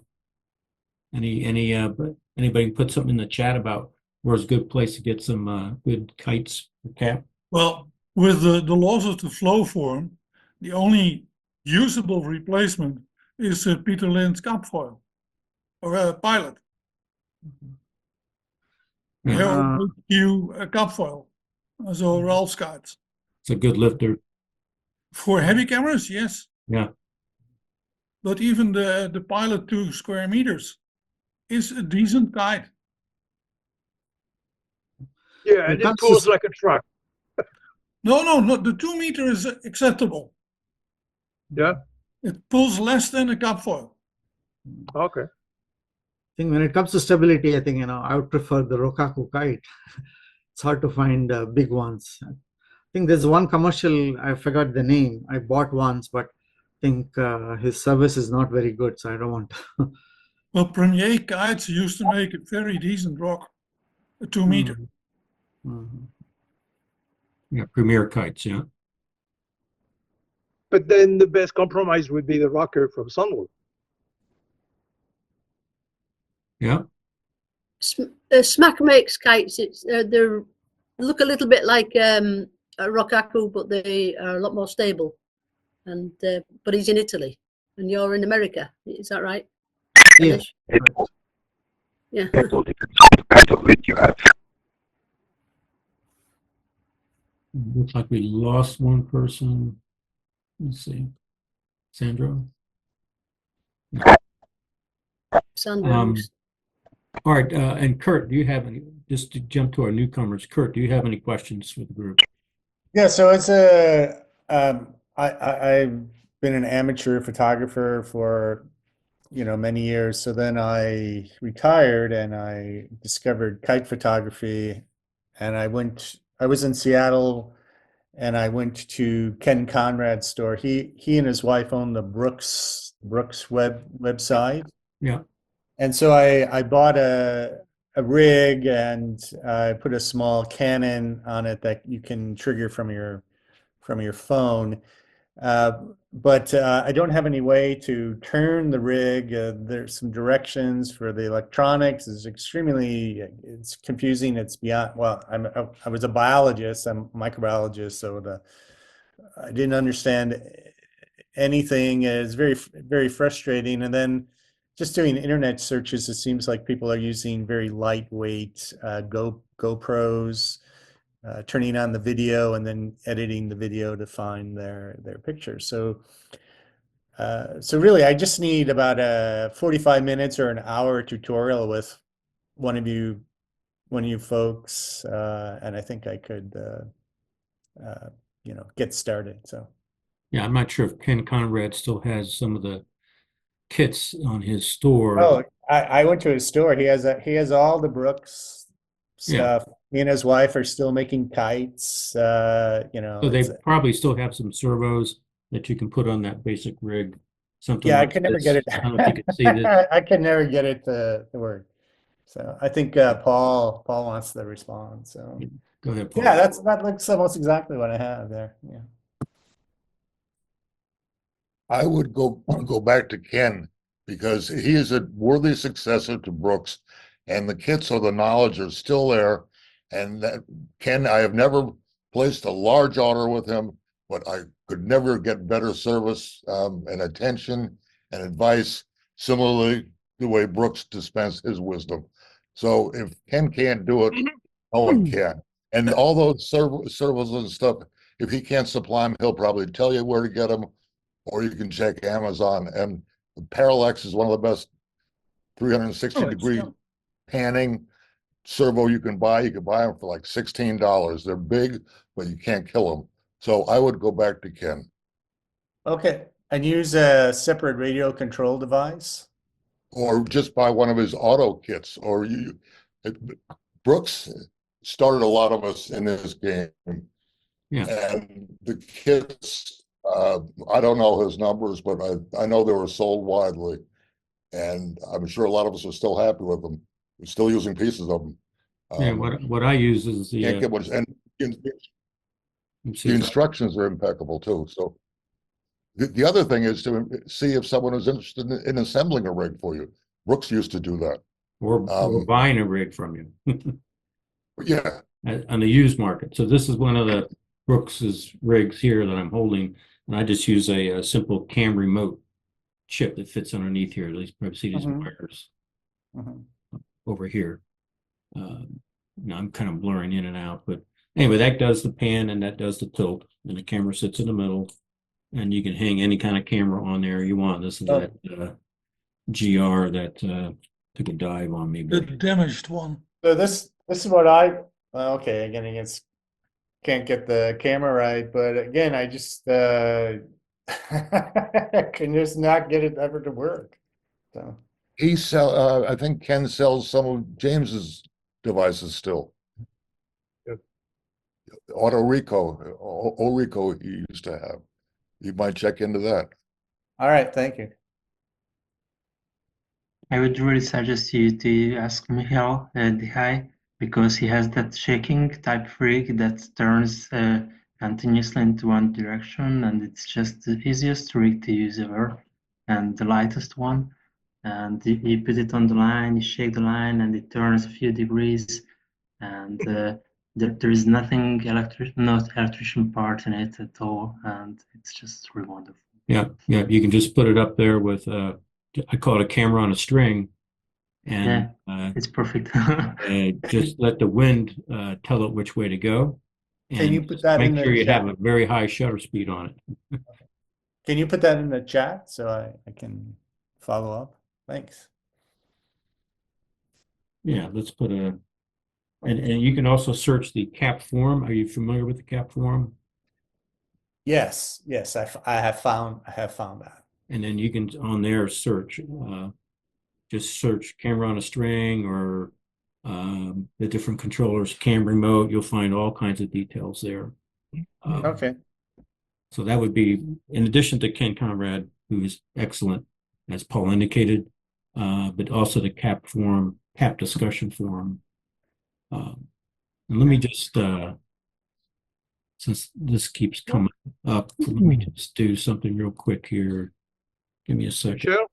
anybody put something in the chat about where's a good place to get some good kites for KAP? Well, with the loss of the flow form, the only usable replacement is Peter Lind's KAP foil or a pilot. HQ KAP foil, so Ralph's kites. It's a good lifter. For heavy cameras, yes. Yeah. But even the Pilot 2 square meters is a decent kite. Yeah, and it pulls like a truck. No, the 2 meter is acceptable. Yeah. It pulls less than a KAP foil. Okay. I think when it comes to stability, I think I would prefer the Rokaku kite. It's hard to find big ones. I think there's one commercial, I forgot the name, I bought once, but I think his service is not very good, so I don't want to. Well, Premier Kites used to make a very decent rock, a 2 meter. Yeah, Premier Kites, yeah. But then the best compromise would be the rocker from Sunwood. Yeah. Smack makes kites. They look a little bit like a Rokaku, but they are a lot more stable. And but he's in Italy, and you're in America. Is that right? Yes. Yeah. Looks like we lost one person. Let's see. Sandro? Sandro. All right, and Kurt, do you have any, just to jump to our newcomers, Kurt, do you have any questions for the group? Yeah, so it's I've been an amateur photographer for many years. So then I retired and I discovered kite photography, and I was in Seattle and I went to Ken Conrad's store. He and his wife own the Brooks website. Yeah. And so I bought a rig and I put a small cannon on it that you can trigger from your phone. But I don't have any way to turn the rig. There's some directions for the electronics. It's confusing. It's beyond, well, I was a biologist, I'm a microbiologist, so I didn't understand anything. It's very, very frustrating. And then just doing internet searches, it seems like people are using very lightweight GoPros, turning on the video and then editing the video to find their pictures. So really, I just need about 45 minutes or an hour tutorial with one of you folks, and I think I could, get started. So. Yeah, I'm not sure if Ken Conrad still has some of the kits on his store. Oh, I went to his store. He has all the Brooks stuff. Yeah. Me and his wife are still making kites. So they probably still have some servos that you can put on that basic rig. Something. Yeah, like I could never get it. I don't know if you can see this. I could never get it to work. So I think Paul wants to respond. So Go ahead, Paul. yeah, that looks almost exactly what I have there. Yeah. I would go back to Ken because he is a worthy successor to Brooks, and the kits or the knowledge are still there. And that Ken, I have never placed a large order with him, but I could never get better service and attention and advice. Similarly, the way Brooks dispensed his wisdom. So if Ken can't do it, no one can. And all those servos and stuff, if he can't supply them, he'll probably tell you where to get them, or you can check Amazon. And the Parallax is one of the best 360-degree panning servo you can buy. You can buy them for like $16. They're big, but you can't kill them. So I would go back to Ken. Okay, and use a separate radio control device. Or just buy one of his auto kits. Or Brooks started a lot of us in this game. Yeah. And the kits, I don't know his numbers, but I know they were sold widely. And I'm sure a lot of us are still happy with them. We're still using pieces of them. Yeah, what I use is the Can't get much, and the instructions are impeccable too. So the other thing is to see if someone is interested in assembling a rig for you. Brooks used to do that. or buying a rig from you. Yeah. On the used market. So this is one of the Brooks's rigs here that I'm holding, and I just use a simple cam remote chip that fits underneath here. At least probably see these wires over here. Now I'm kind of blurring in and out, but anyway, that does the pan and that does the tilt, and the camera sits in the middle, and you can hang any kind of camera on there you want. This is that GR that took a dive on me. The damaged one. So this is what okay, again, it's can't get the camera right, but again, I just can just not get it ever to work. So I think Ken sells some of James's devices still. Yep. Orico he used to have. You might check into that. All right, thank you. I would really suggest you to ask Michael Dihai, because he has that shaking type rig that turns continuously into one direction, and it's just the easiest rig to use ever and the lightest one. And you put it on the line, you shake the line, and it turns a few degrees, and there is nothing electrician part in it at all, and it's just really wonderful. Yeah, you can just put it up there with I call it a camera on a string, and it's perfect. Just let the wind tell it which way to go. And can you put that make in sure the you chat? have a very high shutter speed on it. Okay. Can you put that in the chat so I can follow up? Thanks. Yeah, let's put and you can also search the KAP forum. Are you familiar with the KAP forum? Yes, I have found that. And then you can on there search, just search camera on a string or the different controllers, cam remote. You'll find all kinds of details there. Okay. So that would be in addition to Ken Conrad, who is excellent, as Paul indicated, but also the KAP forum, KAP discussion forum. And let me just, since this keeps coming up, let me just do something real quick here. Give me a second. Sure.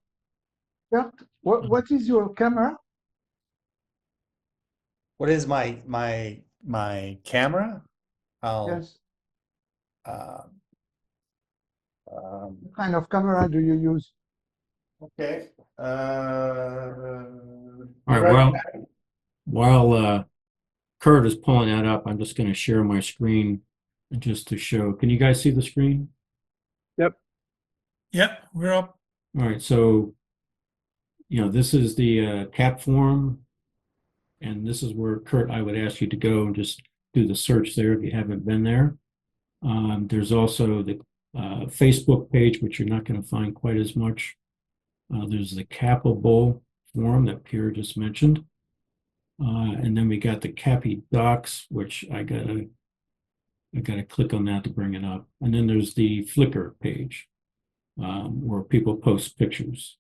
Yeah. What is your camera? What is my camera? Yes. What kind of camera do you use? Okay. All right. While Kurt is pulling that up, I'm just going to share my screen just to show. Can you guys see the screen? Yep. Yep, we're up. All right. So, this is the KAP forum, and this is where, Kurt, I would ask you to go and just do the search there if you haven't been there. There's also the Facebook page, which you're not going to find quite as much. There's the KAPable forum that Pierre just mentioned. And then we got the KAPiDocs, which I gotta click on that to bring it up. And then there's the Flickr page, where people post pictures.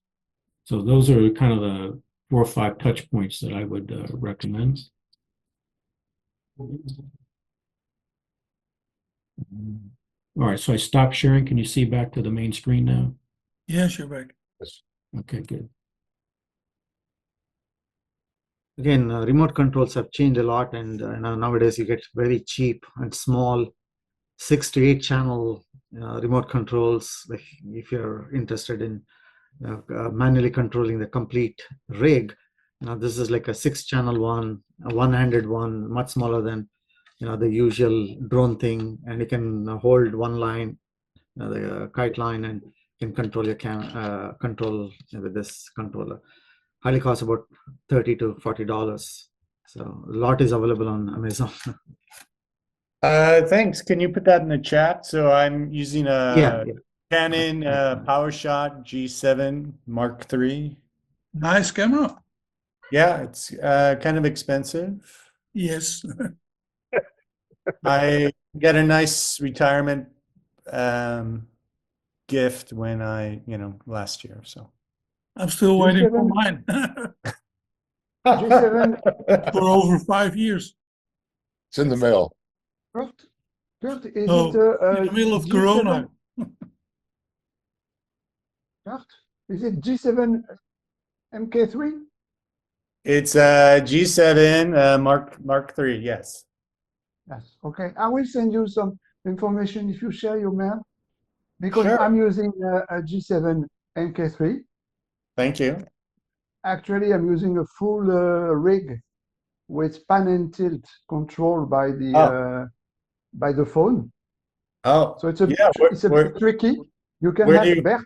So those are kind of the 4 or 5 touch points that I would recommend. All right, so I stopped sharing. Can you see back to the main screen now? Yes, you're back. Okay, good. Again, remote controls have changed a lot, and nowadays you get very cheap and small 6 to 8 channel remote controls. Like if you're interested in manually controlling the complete rig, this is like a 6-channel one, a one-handed one, much smaller than the usual drone thing, and you can hold one line, the kite line, and can control your control with this controller. Highly costs about $30 to $40. So a lot is available on Amazon. Thanks. Can you put that in the chat? So I'm using a Yeah. Canon PowerShot G7 Mark III. Nice camera. Yeah, it's kind of expensive. Yes. I get a nice retirement gift when last year. So I'm still waiting for G7. mine. G7. For over 5 years. It's in the mail. Kurt, is Oh, it in the middle of G7? Corona. Kurt, is it G7 MK3? it's G7 Mark III. Yes. Yes. Okay. I will send you some information if you share your mail, because Sure. I'm using a G7 MK3. Thank you. Actually, I'm using a full rig with pan and tilt controlled by the phone. Oh, So it's a yeah. it's a bit tricky. You can where have do you- Bert.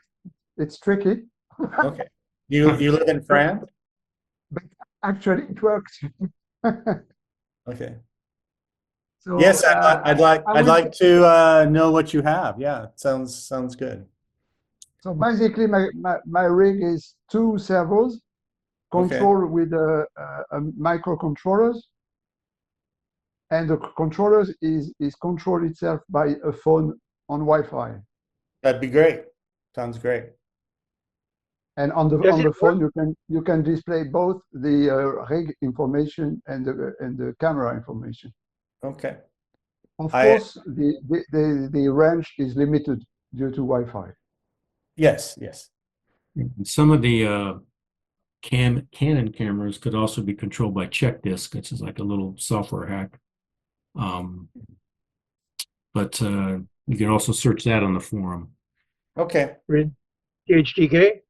It's tricky. Okay. You live in France? But actually, it works. Okay. So Yes, I'd like to know what you have. Yeah, sounds good. So basically, my rig is 2 servos controlled with a microcontrollers, and the controllers is controlled itself by a phone on Wi-Fi. That'd be great. Sounds great. And on the phone, you can display both the rig information and the camera information. Okay. Of course, the range is limited due to Wi-Fi. Yes. Some of the Canon cameras could also be controlled by check disk, which is like a little software hack. But you can also search that on the forum. Okay. HDK.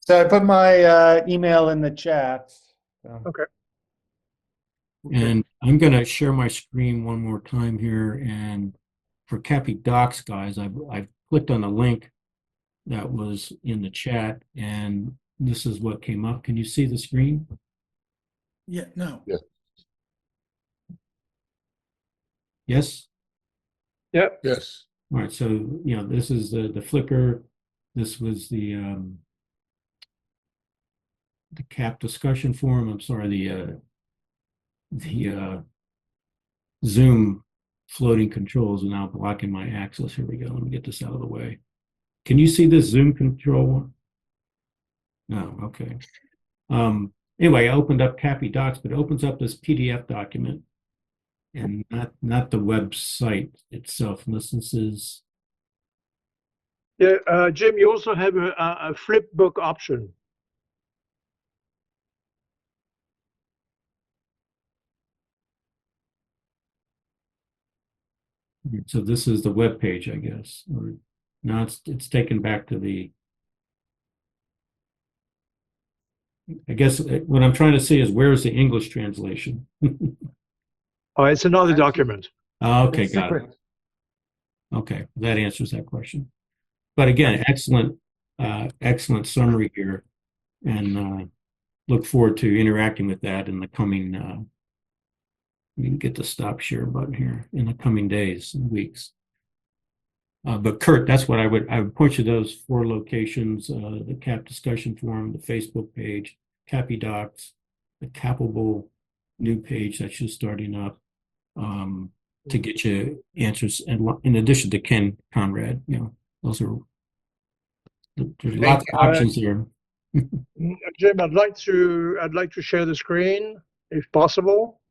So I put my email in the chat. So. Okay. And I'm going to share my screen one more time here. And for KAPiDocs, guys, I've clicked on the link that was in the chat, and this is what came up. Can you see the screen? Yeah, no. Yeah. Yes? Yep. Yes. All right, so, this is the Flickr. This was the KAP discussion forum. I'm sorry, the Zoom floating controls are now blocking my access. Here we go. Let me get this out of the way. Can you see this Zoom control? No, okay. Anyway, I opened up KAPiDocs, but it opens up this PDF document and not the website itself. Unless this is. Yeah, Jim, you also have a flip book option. So this is the web page, I guess. Or now it's taken back to the. I guess what I'm trying to see is where's the English translation? Oh, it's another document. Okay, got it. Okay, that answers that question. But again, excellent summary here, and look forward to interacting with that in the coming. We can get the stop share button here in the coming days and weeks. But Kurt, that's what I would point you to those 4 locations: the KAP discussion forum, the Facebook page, KAPiDocs, the Capable new page that's just starting up, to get you answers. And in addition to Ken Conrad, those are there's lots of options there. Jim, I'd like to share the screen if possible.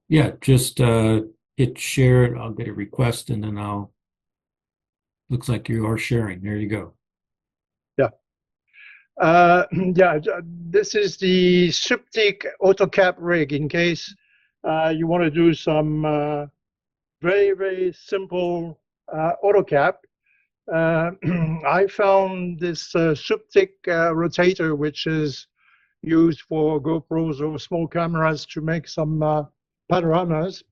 Yeah, just hit share. I'll get a request and then looks like you are sharing. There you go. Yeah. Yeah, this is the Suptic AutoCap rig in case you want to do some very, very simple AutoCap. I found this Suptic rotator, which is used for GoPros or small cameras to make some panoramas.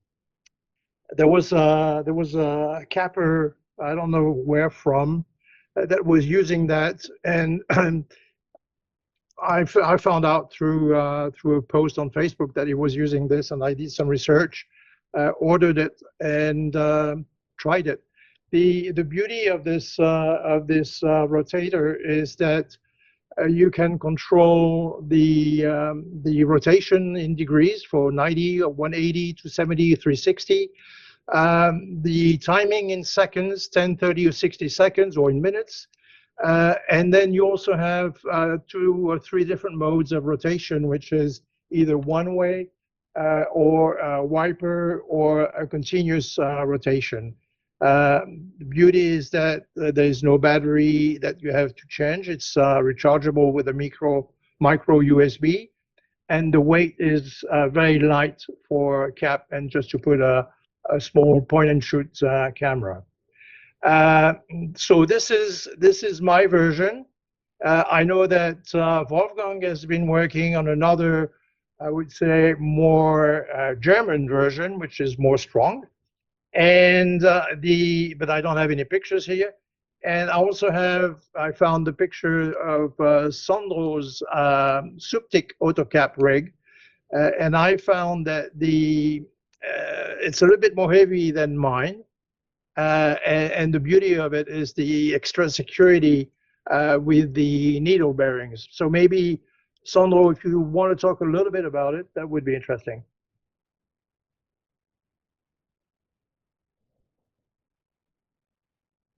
There was a capper, I don't know where from, that was using that, and I found out through a post on Facebook that he was using this, and I did some research, ordered it, and tried it. The beauty of this rotator is that you can control the rotation in degrees for 90 or 180 to 70, 360. The timing in seconds, 10, 30, or 60 seconds, or in minutes. And then you also have 2 or 3 different modes of rotation, which is either one way or a wiper or a continuous rotation. The beauty is that there's no battery that you have to change. It's rechargeable with a micro USB, and the weight is very light for KAP and just to put a small point and shoot camera. So this is my version. I know that Wolfgang has been working on another, I would say, more German version, which is more strong. And but I don't have any pictures here. And I found the picture of Sandro's Suptic AutoCap rig, and I found that it's a little bit more heavy than mine. And the beauty of it is the extra security with the needle bearings. So maybe, Sandro, if you want to talk a little bit about it, that would be interesting.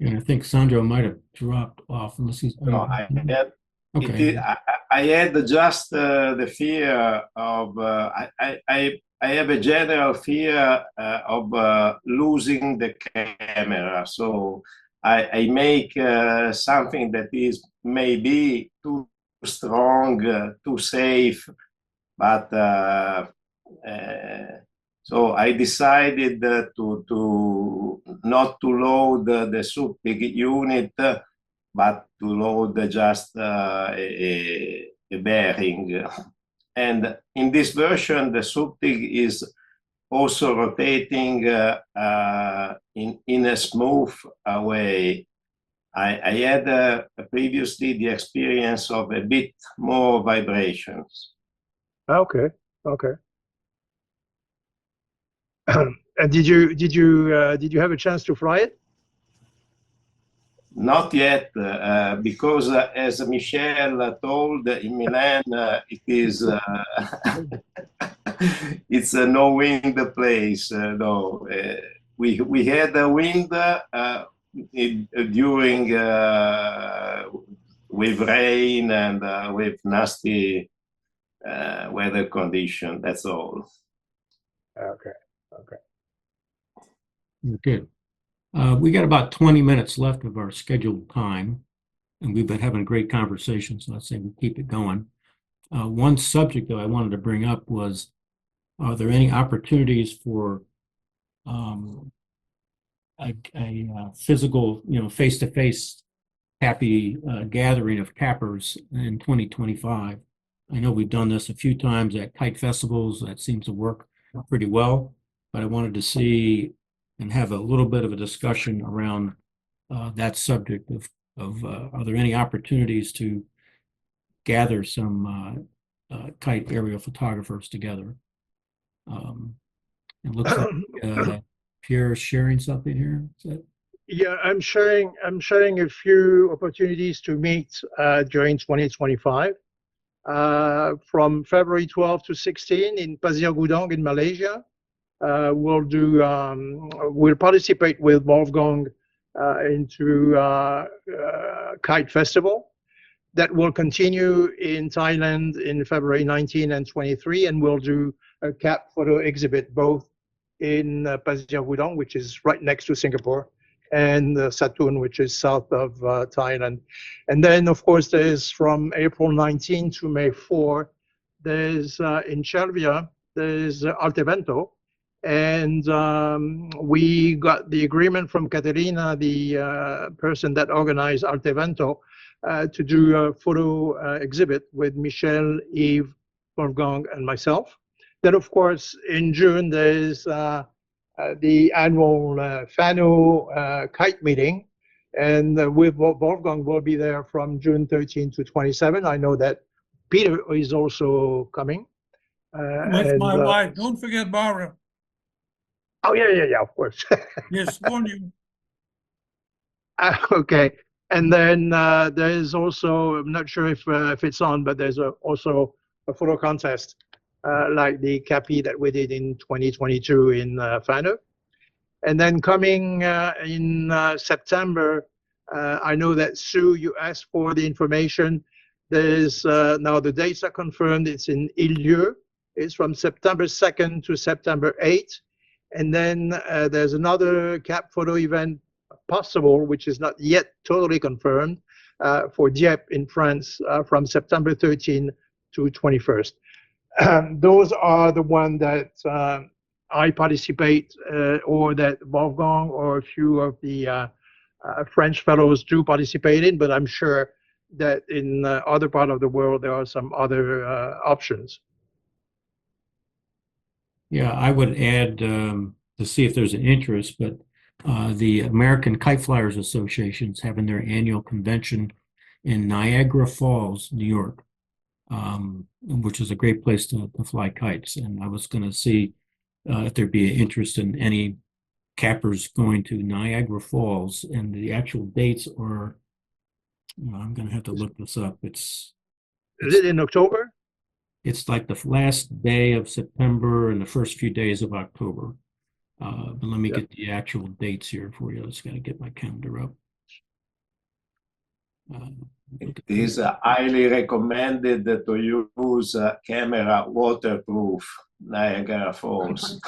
And I think Sandro might have dropped off unless he's. No, I Okay. had just the fear of I have a general fear of losing the camera, so I make something that is maybe too strong, too safe, but so I decided to not to load the Suptic unit, but to load just a bearing. And in this version, the Suptic is also rotating in a smooth way. I had previously the experience of a bit more vibrations. Okay, okay. And did you have a chance to fly it? Not yet, because as Michel told in Milan, it is it's a no wind place. No, we had a wind during with rain and with nasty weather condition. That's all. Okay. Okay. Good. We got about 20 minutes left of our scheduled time, and we've been having a great conversation, so let's say we keep it going. One subject that I wanted to bring up was, are there any opportunities for a physical, face-to-face happy gathering of cappers in 2025? I know we've done this a few times at kite festivals. That seems to work pretty well, but I wanted to see and have a little bit of a discussion around that subject of are there any opportunities to gather some kite aerial photographers together? It looks like Pierre's sharing something here. Yeah, I'm sharing a few opportunities to meet during 2025. From February 12 to 16 in Pasir Gudang in Malaysia. We'll participate with Wolfgang into Kite Festival. that will continue in Thailand in February 19 and 23, and we'll do a KAP photo exhibit both in KAPiZoom, which is right next to Singapore, and Satun, which is south of Thailand. And then, of course, there's from April 19 to May 4, there's in Shelvia, there's Altevento. And we got the agreement from Caterina, the person that organized Altevento, to do a photo exhibit with Michel, Yves, Wolfgang, and myself. Then, of course, in June, there's the annual FANO kite meeting. And with Wolfgang will be there from June 13 to 27. I know that Peter is also coming. With my wife. Don't forget Barbara. Oh, yeah, of course. Yes, warn you. Okay. And then there's also, I'm not sure if it's on, but there's also a photo contest like the KAPi that we did in 2022 in FANO. And then coming in September, I know that Sue, you asked for the information. There's now the dates are confirmed. It's in Ile-Lieu. It's from September 2nd to September 8th. And then there's another KAP photo event possible, which is not yet totally confirmed, for Dieppe in France from September 13 to 21st. Those are the ones that I participate or that Wolfgang or a few of the French fellows do participate in, but I'm sure that in other part of the world there are some other options. Yeah, I would add to see if there's an interest, but the American Kite Flyers Association is having their annual convention in Niagara Falls, New York, which is a great place to fly kites. And I was going to see if there'd be an interest in any cappers going to Niagara Falls, and the actual dates are, I'm going to have to look this up. Is it in October? It's like the last day of September and the first few days of October. But let me get the actual dates here for you. I just got to get my calendar up. It is highly recommended to use camera waterproof Niagara Falls.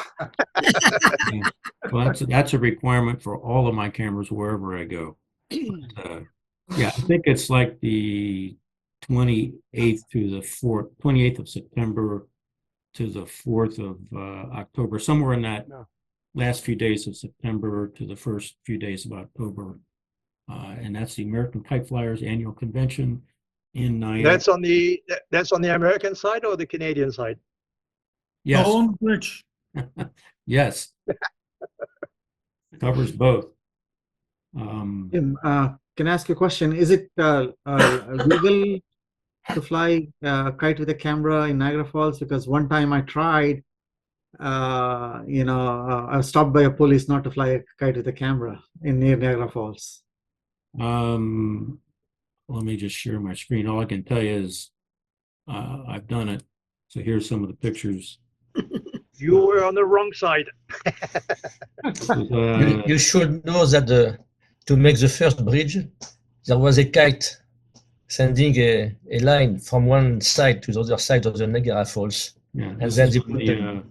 Well, that's a requirement for all of my cameras wherever I go. But, yeah, I think it's like the 28th to the 4th, 28th of September to the 4th of October, somewhere in that last few days of September to the first few days of October. And that's the American Kite Flyers annual convention in Niagara. That's on the American side or the Canadian side? Yes. On the bridge. Yes. Covers both. Jim, can I ask you a question? Is it legal to fly a kite with a camera in Niagara Falls? Because one time I tried, I was stopped by a police not to fly a kite with a camera near Niagara Falls. Let me just share my screen. All I can tell you is I've done it. So here's some of the pictures. You were on the wrong side. You should know that to make the first bridge, there was a kite sending a line from one side to the other side of the Niagara Falls. Yeah, And then they put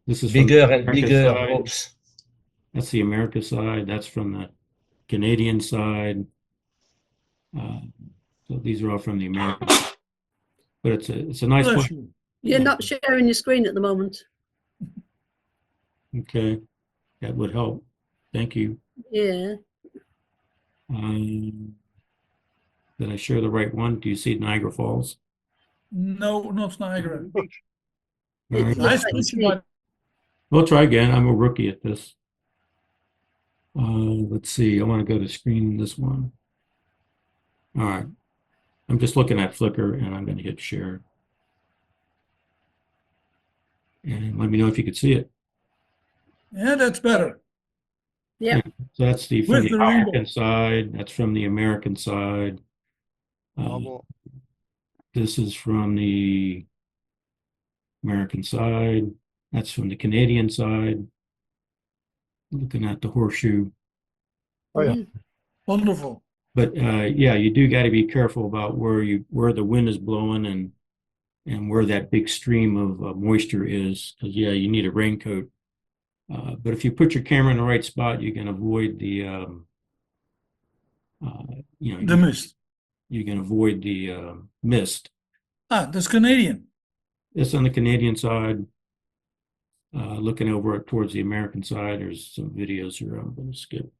this is bigger from the and America bigger side. ropes. That's the America side. That's from the Canadian side. So these are all from the American side. But it's a nice place. You're not sharing your screen at the moment. Okay, that would help. Thank you. Yeah. Did I share the right one? Do you see Niagara Falls? No, not Niagara. All right. Nice picture, but We'll try again. I'm a rookie at this. Let's see. I want to go to screen this one. All right. I'm just looking at Flickr and I'm going to hit share. And let me know if you could see it. yeah, that's better. Yeah. So that's from With the the rainbow. American side. That's from the American side. This is from the American side. That's from the Canadian side. Looking at the horseshoe. Oh, yeah. Wonderful. But yeah, you do got to be careful about where the wind is blowing and where that big stream of moisture is. Because yeah, you need a raincoat. But if you put your camera in the right spot, you can avoid the The mist. you can avoid the mist. Ah, that's Canadian. It's on the Canadian side. Looking over it towards the American side, there's some videos here I'm going to skip.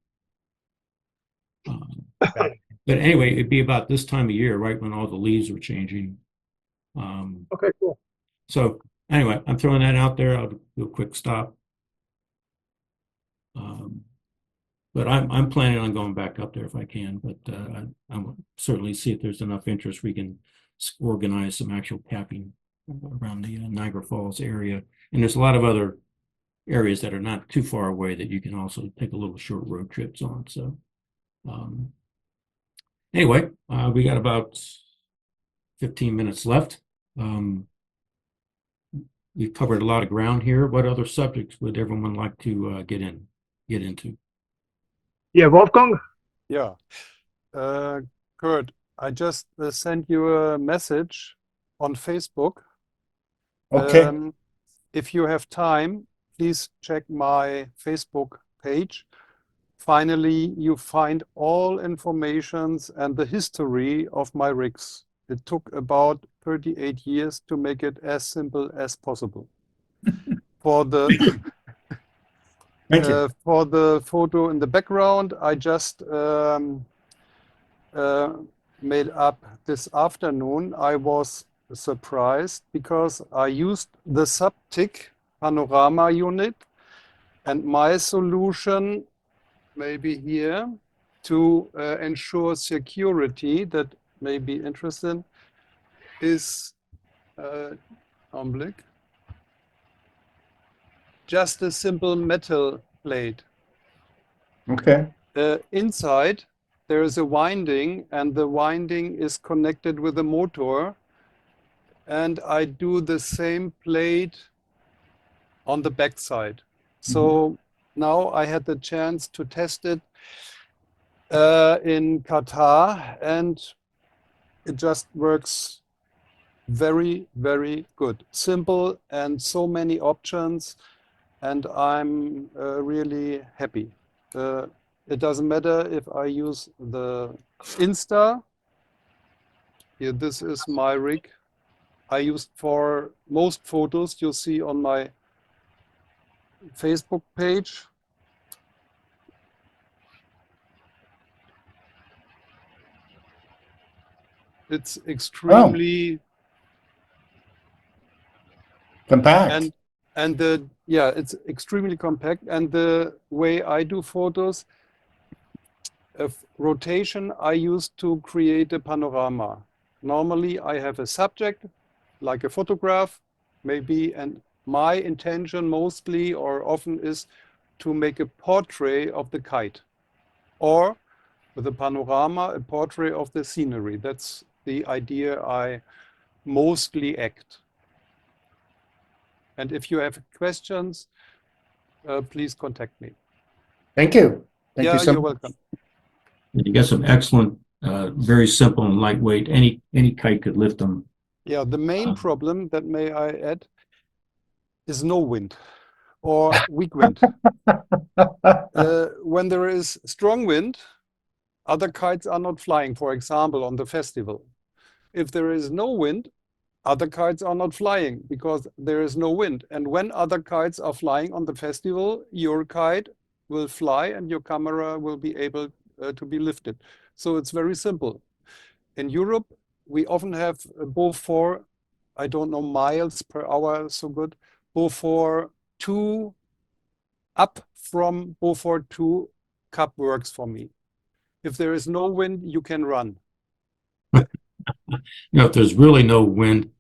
But anyway, it'd be about this time of year, right when all the leaves are changing. Okay, cool. So anyway, I'm throwing that out there. I'll do a quick stop. But I'm planning on going back up there if I can. But I'll certainly see if there's enough interest. We can organize some actual capping around the Niagara Falls area. And there's a lot of other areas that are not too far away that you can also take a little short road trips on. So anyway, we got about 15 minutes left. We've covered a lot of ground here. What other subjects would everyone like to get into? Yeah, Wolfgang? Yeah. Kurt, I just sent you a message on Facebook. Okay. If you have time, please check my Facebook page. Finally, you find all informations and the history of my rigs. It took about 38 years to make it as simple as possible. For the Thank you. for the photo in the background, I just made up this afternoon. I was surprised because I used the Subtic panorama unit, and my solution, maybe here, to ensure security that may be interesting, is Augenblick. Just a simple metal plate. Okay. Inside, there is a winding, and the winding is connected with a motor. And I do the same plate on the back side. So now I had the chance to test it in Qatar, and it just works very, very good. Simple and so many options, and I'm really happy. It doesn't matter if I use the Insta. Here, this is my rig I used for most photos you'll see on my Facebook page. It's extremely compact. And it's extremely compact. And the way I do photos, of rotation, I use to create a panorama. Normally, I have a subject, like a photograph, maybe, and my intention mostly or often is to make a portrait of the kite, or with a panorama, a portrait of the scenery. That's the idea I mostly act. And if you have questions, please contact me. Thank you. Thank you so you're much. welcome. You got some excellent, very simple and lightweight. Any kite could lift them. Yeah, the main problem, that may I add, is no wind or weak wind. When there is strong wind, other kites are not flying, for example, on the festival. If there is no wind, other kites are not flying because there is no wind. And when other kites are flying on the festival, your kite will fly and your camera will be able to be lifted. So it's very simple. In Europe, we often have Beaufort, I don't know, miles per hour, so good. Beaufort 2, up from Beaufort 2, KAP works for me. If there is no wind, you can run. If there's really no wind,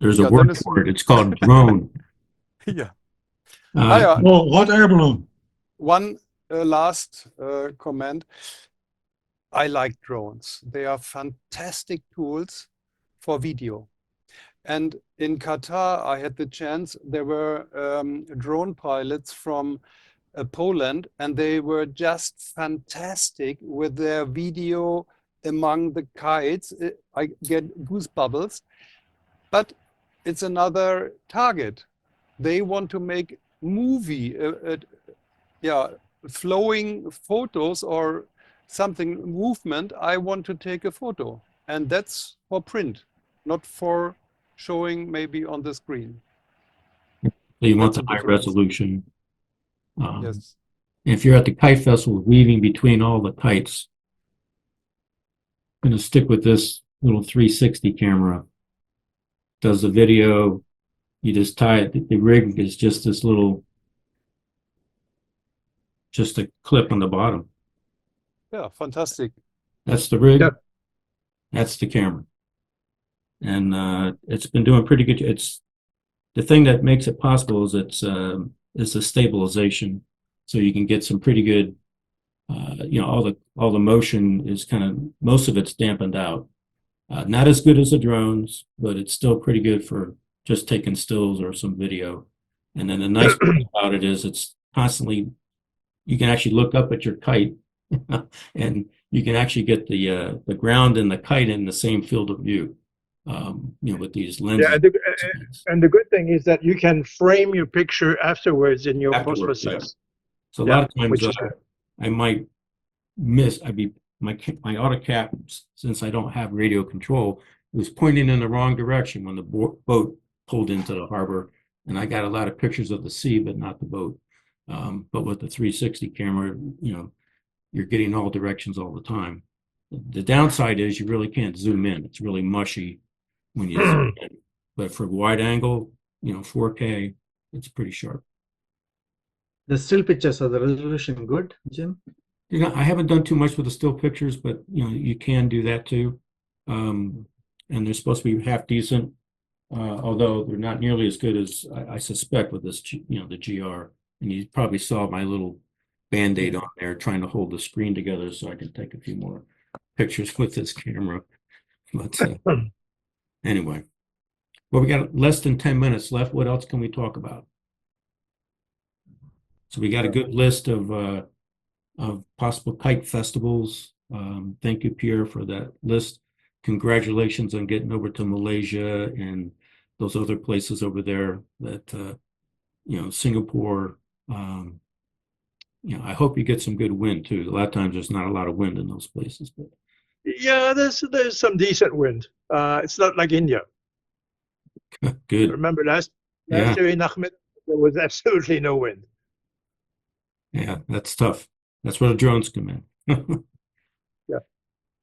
there's a word for it. It's called drone. Yeah. Well, hot air balloon. One last comment. I like drones. They are fantastic tools for video. And in Qatar, I had the chance, there were drone pilots from Poland, and they were just fantastic with their video among the kites. I get goosebumps, but it's another target. They want to make movie, yeah, flowing photos or something movement. I want to take a photo, and that's for print, not for showing maybe on the screen. So you want That's the a high difference. resolution. Yes. If you're at the kite festival weaving between all the kites, I'm going to stick with this little 360 camera. Does the video, you just tie it, the rig is just this little, just a clip on the bottom. Yeah, fantastic. That's the rig. Yep. That's the camera. And it's been doing pretty good. It's the thing that makes it possible is it's the stabilization. So you can get some pretty good, you know, all the motion is kind of, most of it's dampened out. Not as good as the drones, but it's still pretty good for just taking stills or some video. And then the nice thing about it is it's constantly, you can actually look up at your kite and you can actually get the ground and the kite in the same field of view, you know, with these lenses. Yeah, and the good thing is that you can frame your picture afterwards in your Afterwards, yeah. post-process. So a lot of times which is good. I might miss, my auto cap, since I don't have radio control, was pointing in the wrong direction when the boat pulled into the harbor, and I got a lot of pictures of the sea, but not the boat. But with the 360 camera, you know, you're getting all directions all the time. The downside is you really can't zoom in. It's really mushy when you zoom in. But for wide angle, you know, 4K, it's pretty sharp. The still pictures, are the resolution good, Jim? You know, I haven't done too much with the still pictures, but you know, you can do that too. And they're supposed to be half decent, although they're not nearly as good as I suspect with this, you know, the GR. And you probably saw my little Band-Aid on there trying to hold the screen together so I can take a few more pictures with this camera. But anyway, well, we got less than 10 minutes left. What else can we talk about? So we got a good list of possible kite festivals. Thank you, Pierre, for that list. Congratulations on getting over to Malaysia and those other places over there that, you know, Singapore. You know, I hope you get some good wind too. A lot of times there's not a lot of wind in those places. But Yeah, there's some decent wind. It's not like India. good. Remember last year in Ahmed, there was absolutely no wind. Yeah, that's tough. That's where the drones come in. Yeah.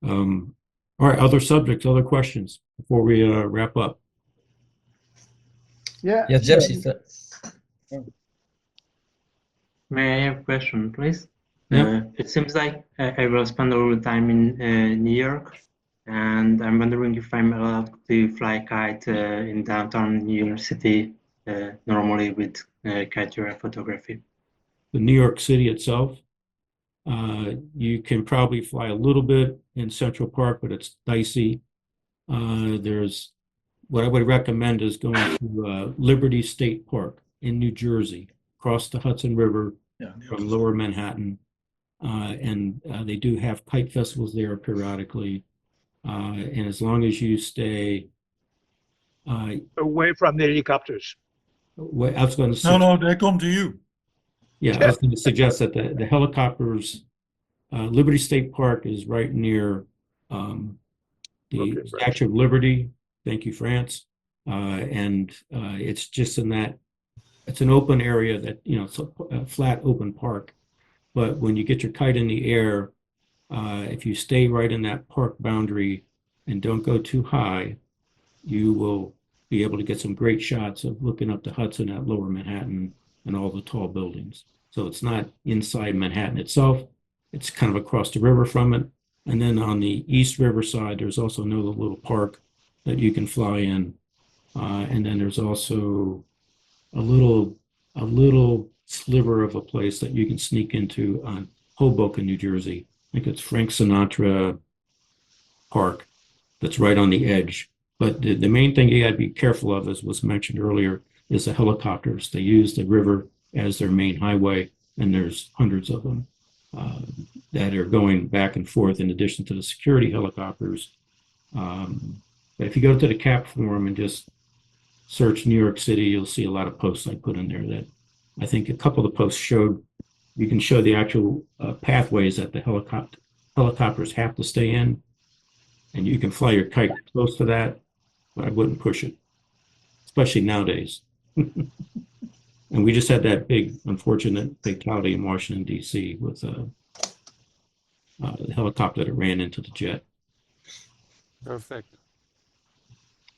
All right, other subjects, other questions before we wrap up. Yeah. Yes, James. May I have a question, please? Yeah. It seems like I will spend all the time in New York, and I'm wondering if I'm allowed to fly kite in downtown New York City normally with Kite Aerial Photography. The New York City itself, you can probably fly a little bit in Central Park, but it's dicey. There's what I would recommend is going to Liberty State Park in New Jersey, across the Hudson River from Lower Manhattan. And they do have kite festivals there periodically. And as long as you stay away from the helicopters. I was going to say, No, they come to you. yeah, I was going to suggest that the helicopters, Liberty State Park is right near the Statue of Liberty. Thank you, France. And it's just in that, it's an open area that, you know, it's a flat open park. But when you get your kite in the air, if you stay right in that park boundary and don't go too high, you will be able to get some great shots of looking up the Hudson at Lower Manhattan and all the tall buildings. So it's not inside Manhattan itself, it's kind of across the river from it. And then on the East River side, there's also another little park that you can fly in. And then there's also a little sliver of a place that you can sneak into on Hoboken, New Jersey. I think it's Frank Sinatra Park that's right on the edge. But the main thing you got to be careful of, as was mentioned earlier, is the helicopters. They use the river as their main highway, and there's hundreds of them that are going back and forth in addition to the security helicopters. But if you go to the KAP forum and just search New York City, you'll see a lot of posts I put in there that I think a couple of the posts showed, you can show the actual pathways that the helicopters have to stay in, and you can fly your kite close to that, but I wouldn't push it, especially nowadays. And we just had that big, unfortunate fatality in Washington, D.C. with the helicopter that ran into the jet. Perfect.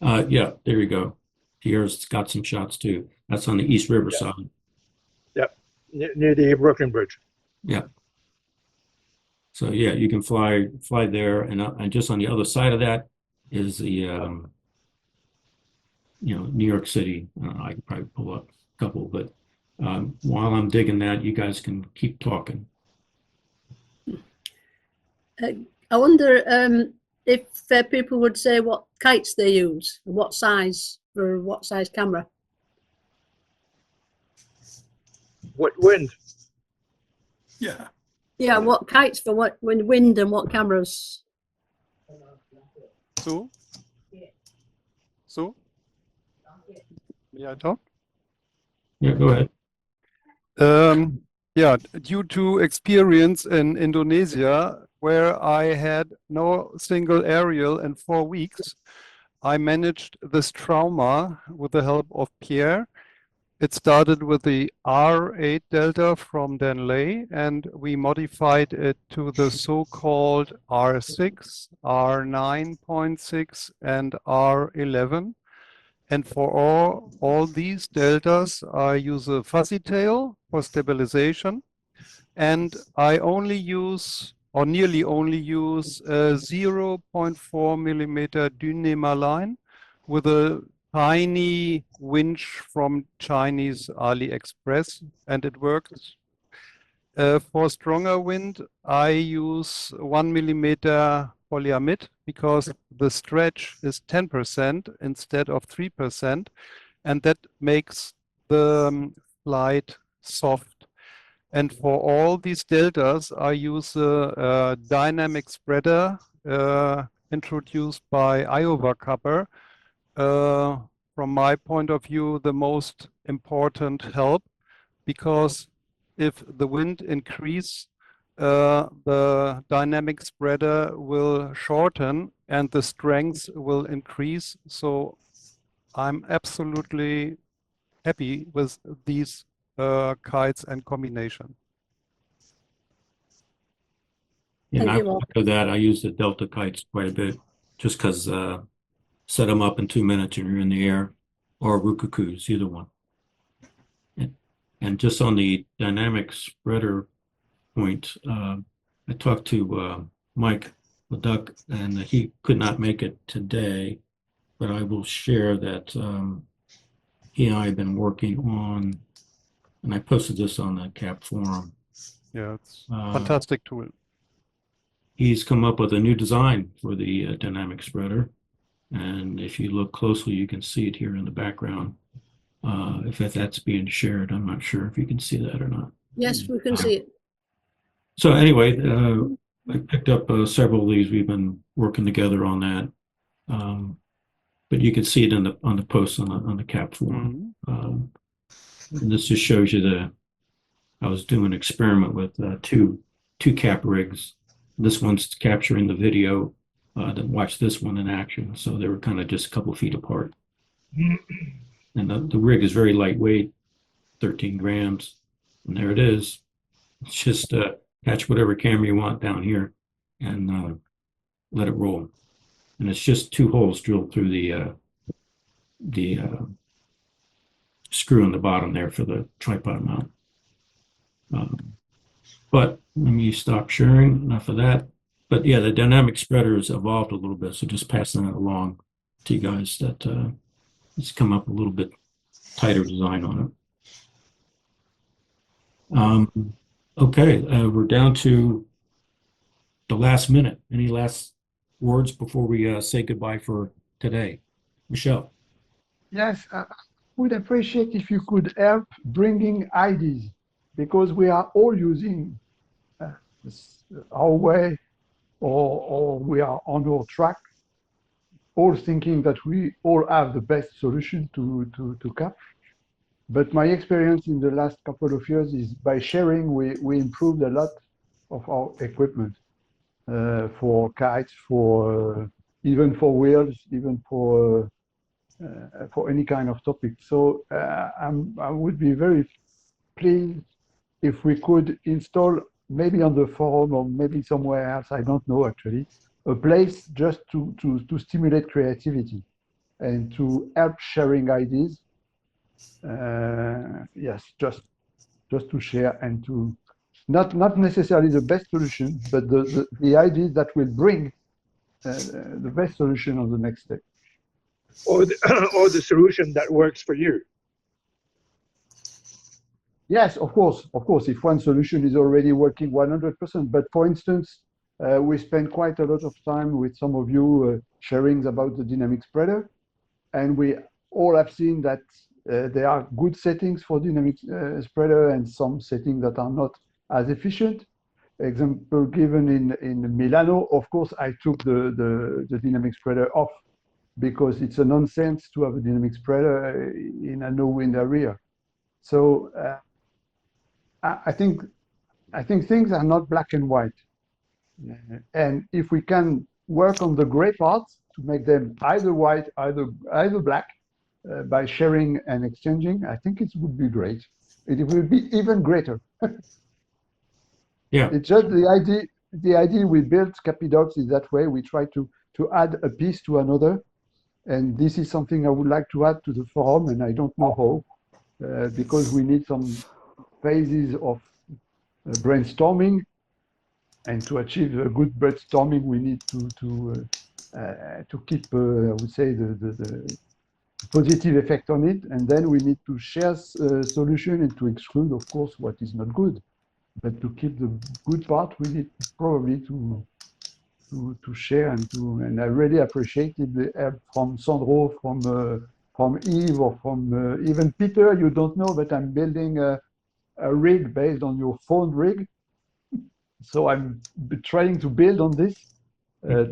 Yeah, there you go. Pierre's got some shots too. That's on the East River side. Yep, near the Brooklyn Bridge. Yeah. So yeah, you can fly there, and just on the other side of that is the New York City. I don't know, I could probably pull up a couple, but while I'm digging that, you guys can keep talking. I wonder if people would say what kites they use, what size for what size camera. What wind? Yeah. Yeah, what kites for what wind and what cameras. So? May I talk? Yeah, go ahead. Yeah, due to experience in Indonesia, where I had no single aerial in 4 weeks, I managed this trauma with the help of Pierre. It started with the R8 Delta from Danley, and we modified it to the so-called R6, R9.6, and R11. And for all these deltas, I use a fuzzy tail for stabilization. And I only use, or nearly only use, a 0.4 millimeter Dynema line with a tiny winch from Chinese AliExpress, and it works. For stronger wind, I use 1 millimeter polyamide because the stretch is 10% instead of 3%, and that makes the flight soft. And for all these deltas, I use a dynamic spreader introduced by Iowa Copper. From my point of view, the most important help, because if the wind increase, the dynamic spreader will shorten and the strength will increase. So I'm absolutely happy with these kites and combination. Yeah, after that, I use the Delta kites quite a bit, just because set them up in 2 minutes and you're in the air, or Rukukus, either one. And just on the dynamic spreader point, I talked to Mike Leduc, and he could not make it today, but I will share that he and I have been working on, and I posted this on the KAP forum. Yeah, it's a fantastic tool. He's come up with a new design for the dynamic spreader, and if you look closely, you can see it here in the background. If that's being shared, I'm not sure if you can see that or not. Yes, we can see it. So anyway, I picked up several of these. We've been working together on that, but you can see it on the post on the KAP forum. And this just shows you I was doing an experiment with two KAP rigs. This one's capturing the video. Then watch this one in action. So they were kind of just a couple feet apart. And the rig is very lightweight, 13 grams. And there it is. It's just catch whatever camera you want down here and let it roll. And it's just 2 holes drilled through the screw on the bottom there for the tripod mount. But let me stop sharing. Enough of that. But yeah, the dynamic spreader has evolved a little bit. So just passing that along to you guys that it's come up a little bit tighter design on it. Okay, we're down to the last minute. Any last words before we say goodbye for today? Michelle. Yes, I would appreciate if you could help bringing ideas. because we are all using our way, or we are on our track, all thinking that we all have the best solution to KAP. But my experience in the last couple of years is by sharing, we improved a lot of our equipment for kites, for even for wheels, even for any kind of topic. So I would be very pleased if we could install, maybe on the forum or maybe somewhere else, I don't know actually, a place just to stimulate creativity and to help sharing ideas. Yes, just to share and to not necessarily the best solution, but the ideas that will bring the best solution on the next step. Or the solution that works for you. Yes, of course. If one solution is already working 100%, but for instance, we spend quite a lot of time with some of you sharing about the dynamic spreader, and we all have seen that there are good settings for dynamic spreader and some settings that are not as efficient. Example given in Milano, of course, I took the dynamic spreader off because it's a nonsense to have a dynamic spreader in a no-wind area. So I think things are not black and white, and if we can work on the gray parts to make them either white, either black, by sharing and exchanging, I think it would be great. It will be even greater. Yeah. It's just the idea. The idea we built KAPiDocs is that way. We try to add a piece to another, and this is something I would like to add to the forum, and I don't know how, because we need some phases of brainstorming, and to achieve a good brainstorming, we need to keep, I would say, the positive effect on it, and then we need to share solution and to exclude, of course, what is not good. But to keep the good part, we need probably to share and I really appreciated the help from Sandro, from Yves, or from even Peter. You don't know, but I'm building a rig based on your phone rig. So I'm trying to build on this,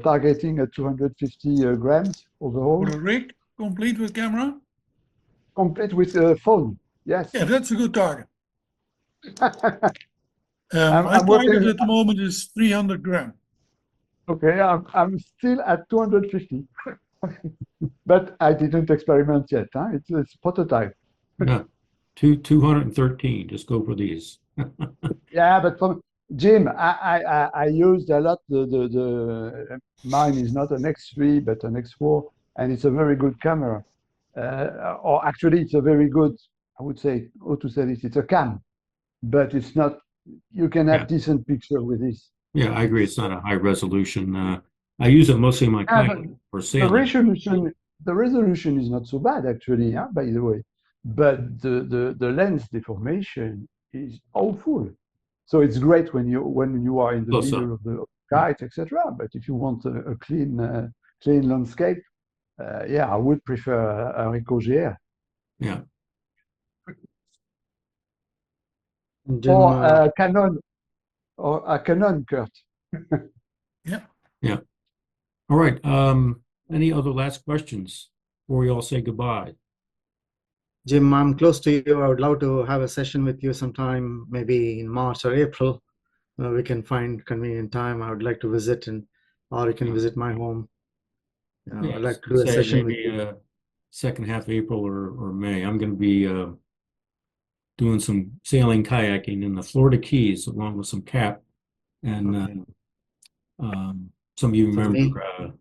targeting at 250 grams overall. For a rig, complete with camera? Complete with a phone, yes. Yeah, that's a good target. I'm My working target at the moment is 300 grams. Okay, I'm still at 250, but I didn't experiment yet. Huh? It's prototype. Yeah, 213. Just go for these. Yeah, but from Jim, I used a lot. The mine is not an X3 but an X4, and it's a very good camera. Or actually, it's a very good. I would say, how to say this? It's a cam, but it's not. You can have decent picture with this. Yeah, I agree. It's not a high resolution. I use it mostly in my kite for sailing. The resolution is not so bad actually, huh, by the way, but the lens deformation is awful. So it's great when you are in the middle of the kite, etc. But if you want a clean landscape, yeah, I would prefer a Ricoh GR. Yeah. Or a Canon, Kurt. Yeah. Yeah. All right. Any other last questions before we all say goodbye? Jim, I'm close to you. I would love to have a session with you sometime, maybe in March or April. We can find convenient time. I would like to visit, or you can visit my home. Yeah, I'd like to do a session with you. Second half of April or May. I'm going to be doing some sailing kayaking in the Florida Keys along with some KAP. And some of you remember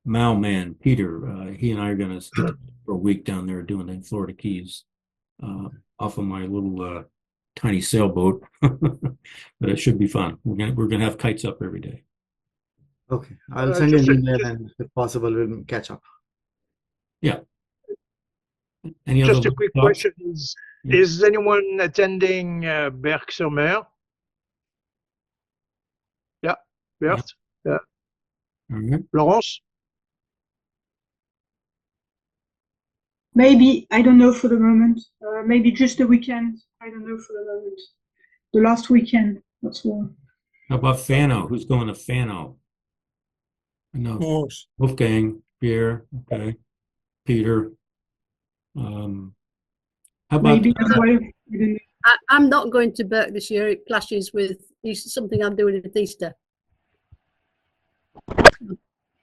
Mao Man, Peter. He and I are going to get for a week down there doing the Florida Keys off of my little tiny sailboat. But it should be fun. We're gonna have kites up every day. Okay, I'll send you an email, and if possible, we'll catch up. Yeah. Any Just other a quick thoughts? question: Is anyone attending Berck-sur-Mer? Yeah, Bert. Yeah. Laurence. Maybe, I don't know for the moment. Maybe just a weekend. I don't know for the moment. The last weekend, that's all. How about Fano? Who's going to Fano? I Of know course. Wolfgang, Pierre, okay, Peter. How about Maybe as well. I'm not going to Burke this year. It clashes with something I'm doing at Easter. how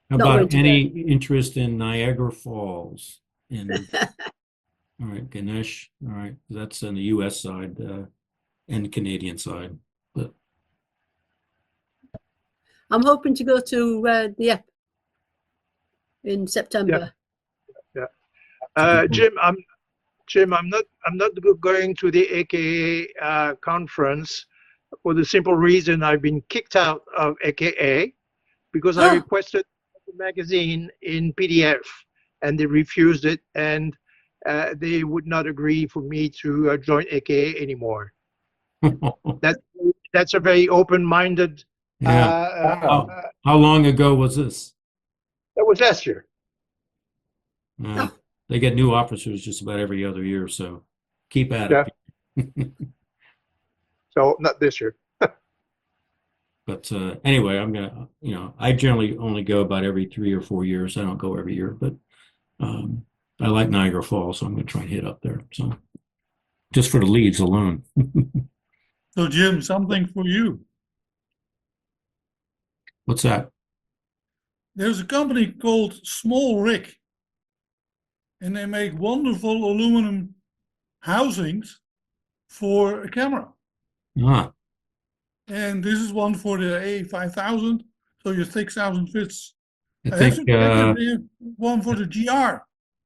Not going about to any interest in Niagara Falls? All right, Ganesh. All right, that's on the U.S. side and the Canadian side. But I'm hoping to go to the EP in September. Yeah. Jim, I'm not going to the AKA conference for the simple reason I've been kicked out of AKA because I requested the magazine in PDF and they refused it, and they would not agree for me to join AKA anymore. That's a very open-minded. Yeah. How long ago was this? That was last year. They get new officers just about every other year, so keep at it. So not this year. But anyway, I'm gonna, I generally only go about every 3 or 4 years. I don't go every year, but I like Niagara Falls, so I'm gonna try and hit up there. So just for the leads alone. So Jim, something for you. What's that? There's a company called Small Rig, and they make wonderful aluminum housings for a camera. Ah, And this is one for the A5000, so your 6000 fits. I have think to check if they have one for the GR.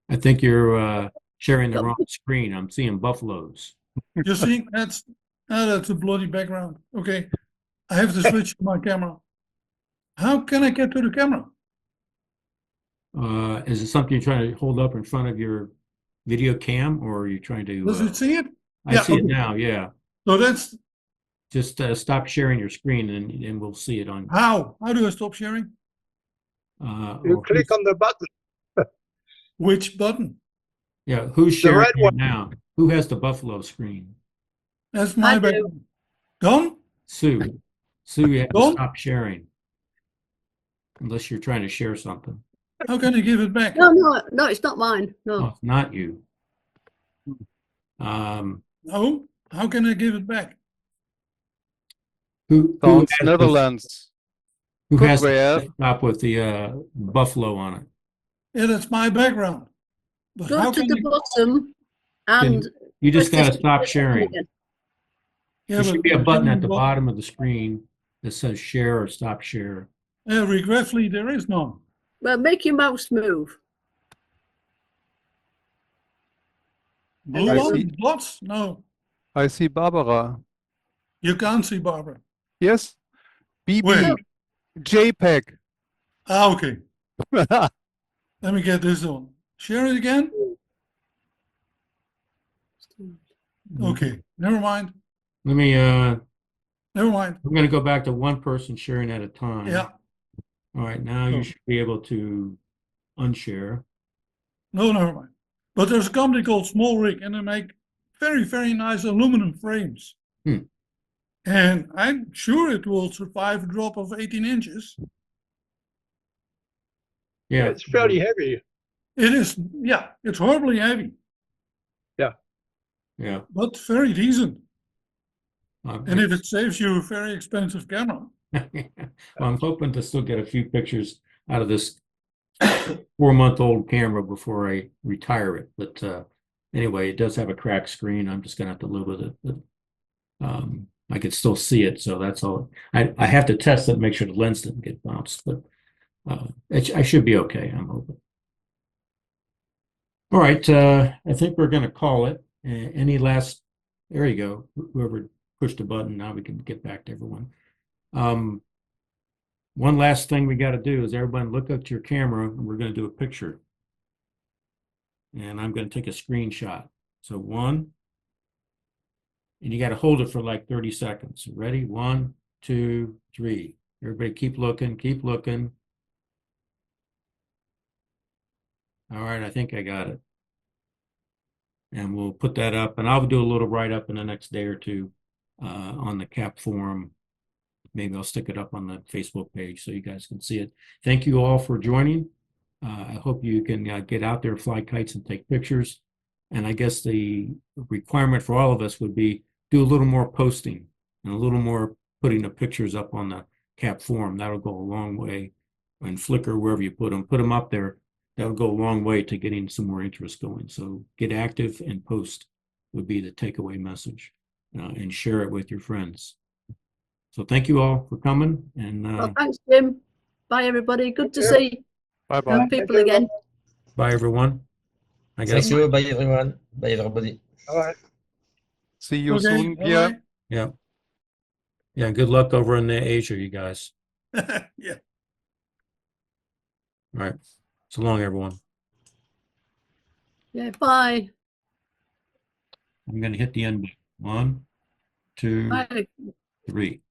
I think you're sharing the wrong screen. I'm seeing buffaloes. You see, that's a bloody background. Okay, I have to switch to my camera. How can I get to the camera? Is it something you're trying to hold up in front of your video cam, or are you trying to? Does it see it? I see it now. Yeah. So that's just stop sharing your screen, and we'll see it on. How? How do I stop sharing? You click on the button. Which button? Yeah, who's sharing it now? Who has the buffalo screen? That's my background. Done? Sue. Sue, you have to stop sharing. Unless you're trying to share something. How can I give it back? No, it's not mine. No. Oh, it's not you. No. How can I give it back? Who Sounds has Netherlands. Who has Could the top with the buffalo on it? Yeah, that's my background. But Go to the bottom and You just press got to this stop button sharing. again. Yeah, There should be a but button at the button- bottom of the screen that says share or stop share. Regretfully, there is none. Well, make your mouse move. Blue I one? see. Dots? No. I see Barbara. You can't see Barbara. Yes. BB. Where? JPEG. Ah, okay. Let me get this on. Share it again? Okay, never mind. Let me, Never mind. I'm going to go back to one person sharing at a time. Yeah. All right, now you should be able to unshare. No, never mind. But there's a company called Small Rig, and they make very, very nice aluminum frames. And I'm sure it will survive a drop of 18 inches. Yeah, it's fairly heavy. It is, yeah, it's horribly heavy. Yeah. But very decent. Well, And if it saves you a very expensive camera. I'm hoping to still get a few pictures out of this 4-month-old camera before I retire it. But anyway, it does have a cracked screen. I'm just going to have to live with it. But I can still see it, so that's all. I have to test it, make sure the lens didn't get bounced, but I should be okay, I'm hoping. All right, I think we're going to call it. Any last, there you go, whoever pushed the button, now we can get back to everyone. One last thing we got to do is everyone look up to your camera, and we're going to do a picture. And I'm going to take a screenshot. So 1, and you got to hold it for like 30 seconds. Ready? 1, 2, 3. Everybody keep looking, keep looking. All right, I think I got it. And we'll put that up, and I'll do a little write-up in the next day or two on the KAP forum. Maybe I'll stick it up on the Facebook page so you guys can see it. Thank you all for joining. I hope you can get out there, fly kites, and take pictures. And I guess the requirement for all of us would be do a little more posting and a little more putting the pictures up on the KAP forum. That'll go a long way. And Flickr, wherever you put them up there. That'll go a long way to getting some more interest going. So get active and post would be the takeaway message, and share it with your friends. So thank you all for coming. And well, thanks, Jim. Bye, everybody. Good to see Bye-bye. people again. Bye, everyone. I guess. Thank you. Bye, everyone. Bye, everybody. All right. See you Okay, soon, bye-bye. Pierre. Yeah. Yeah. Good luck over in Asia, you guys. Yeah. All right. So long, everyone. Yeah, bye. I'm going to hit the end button. 1, 2, Bye. 3.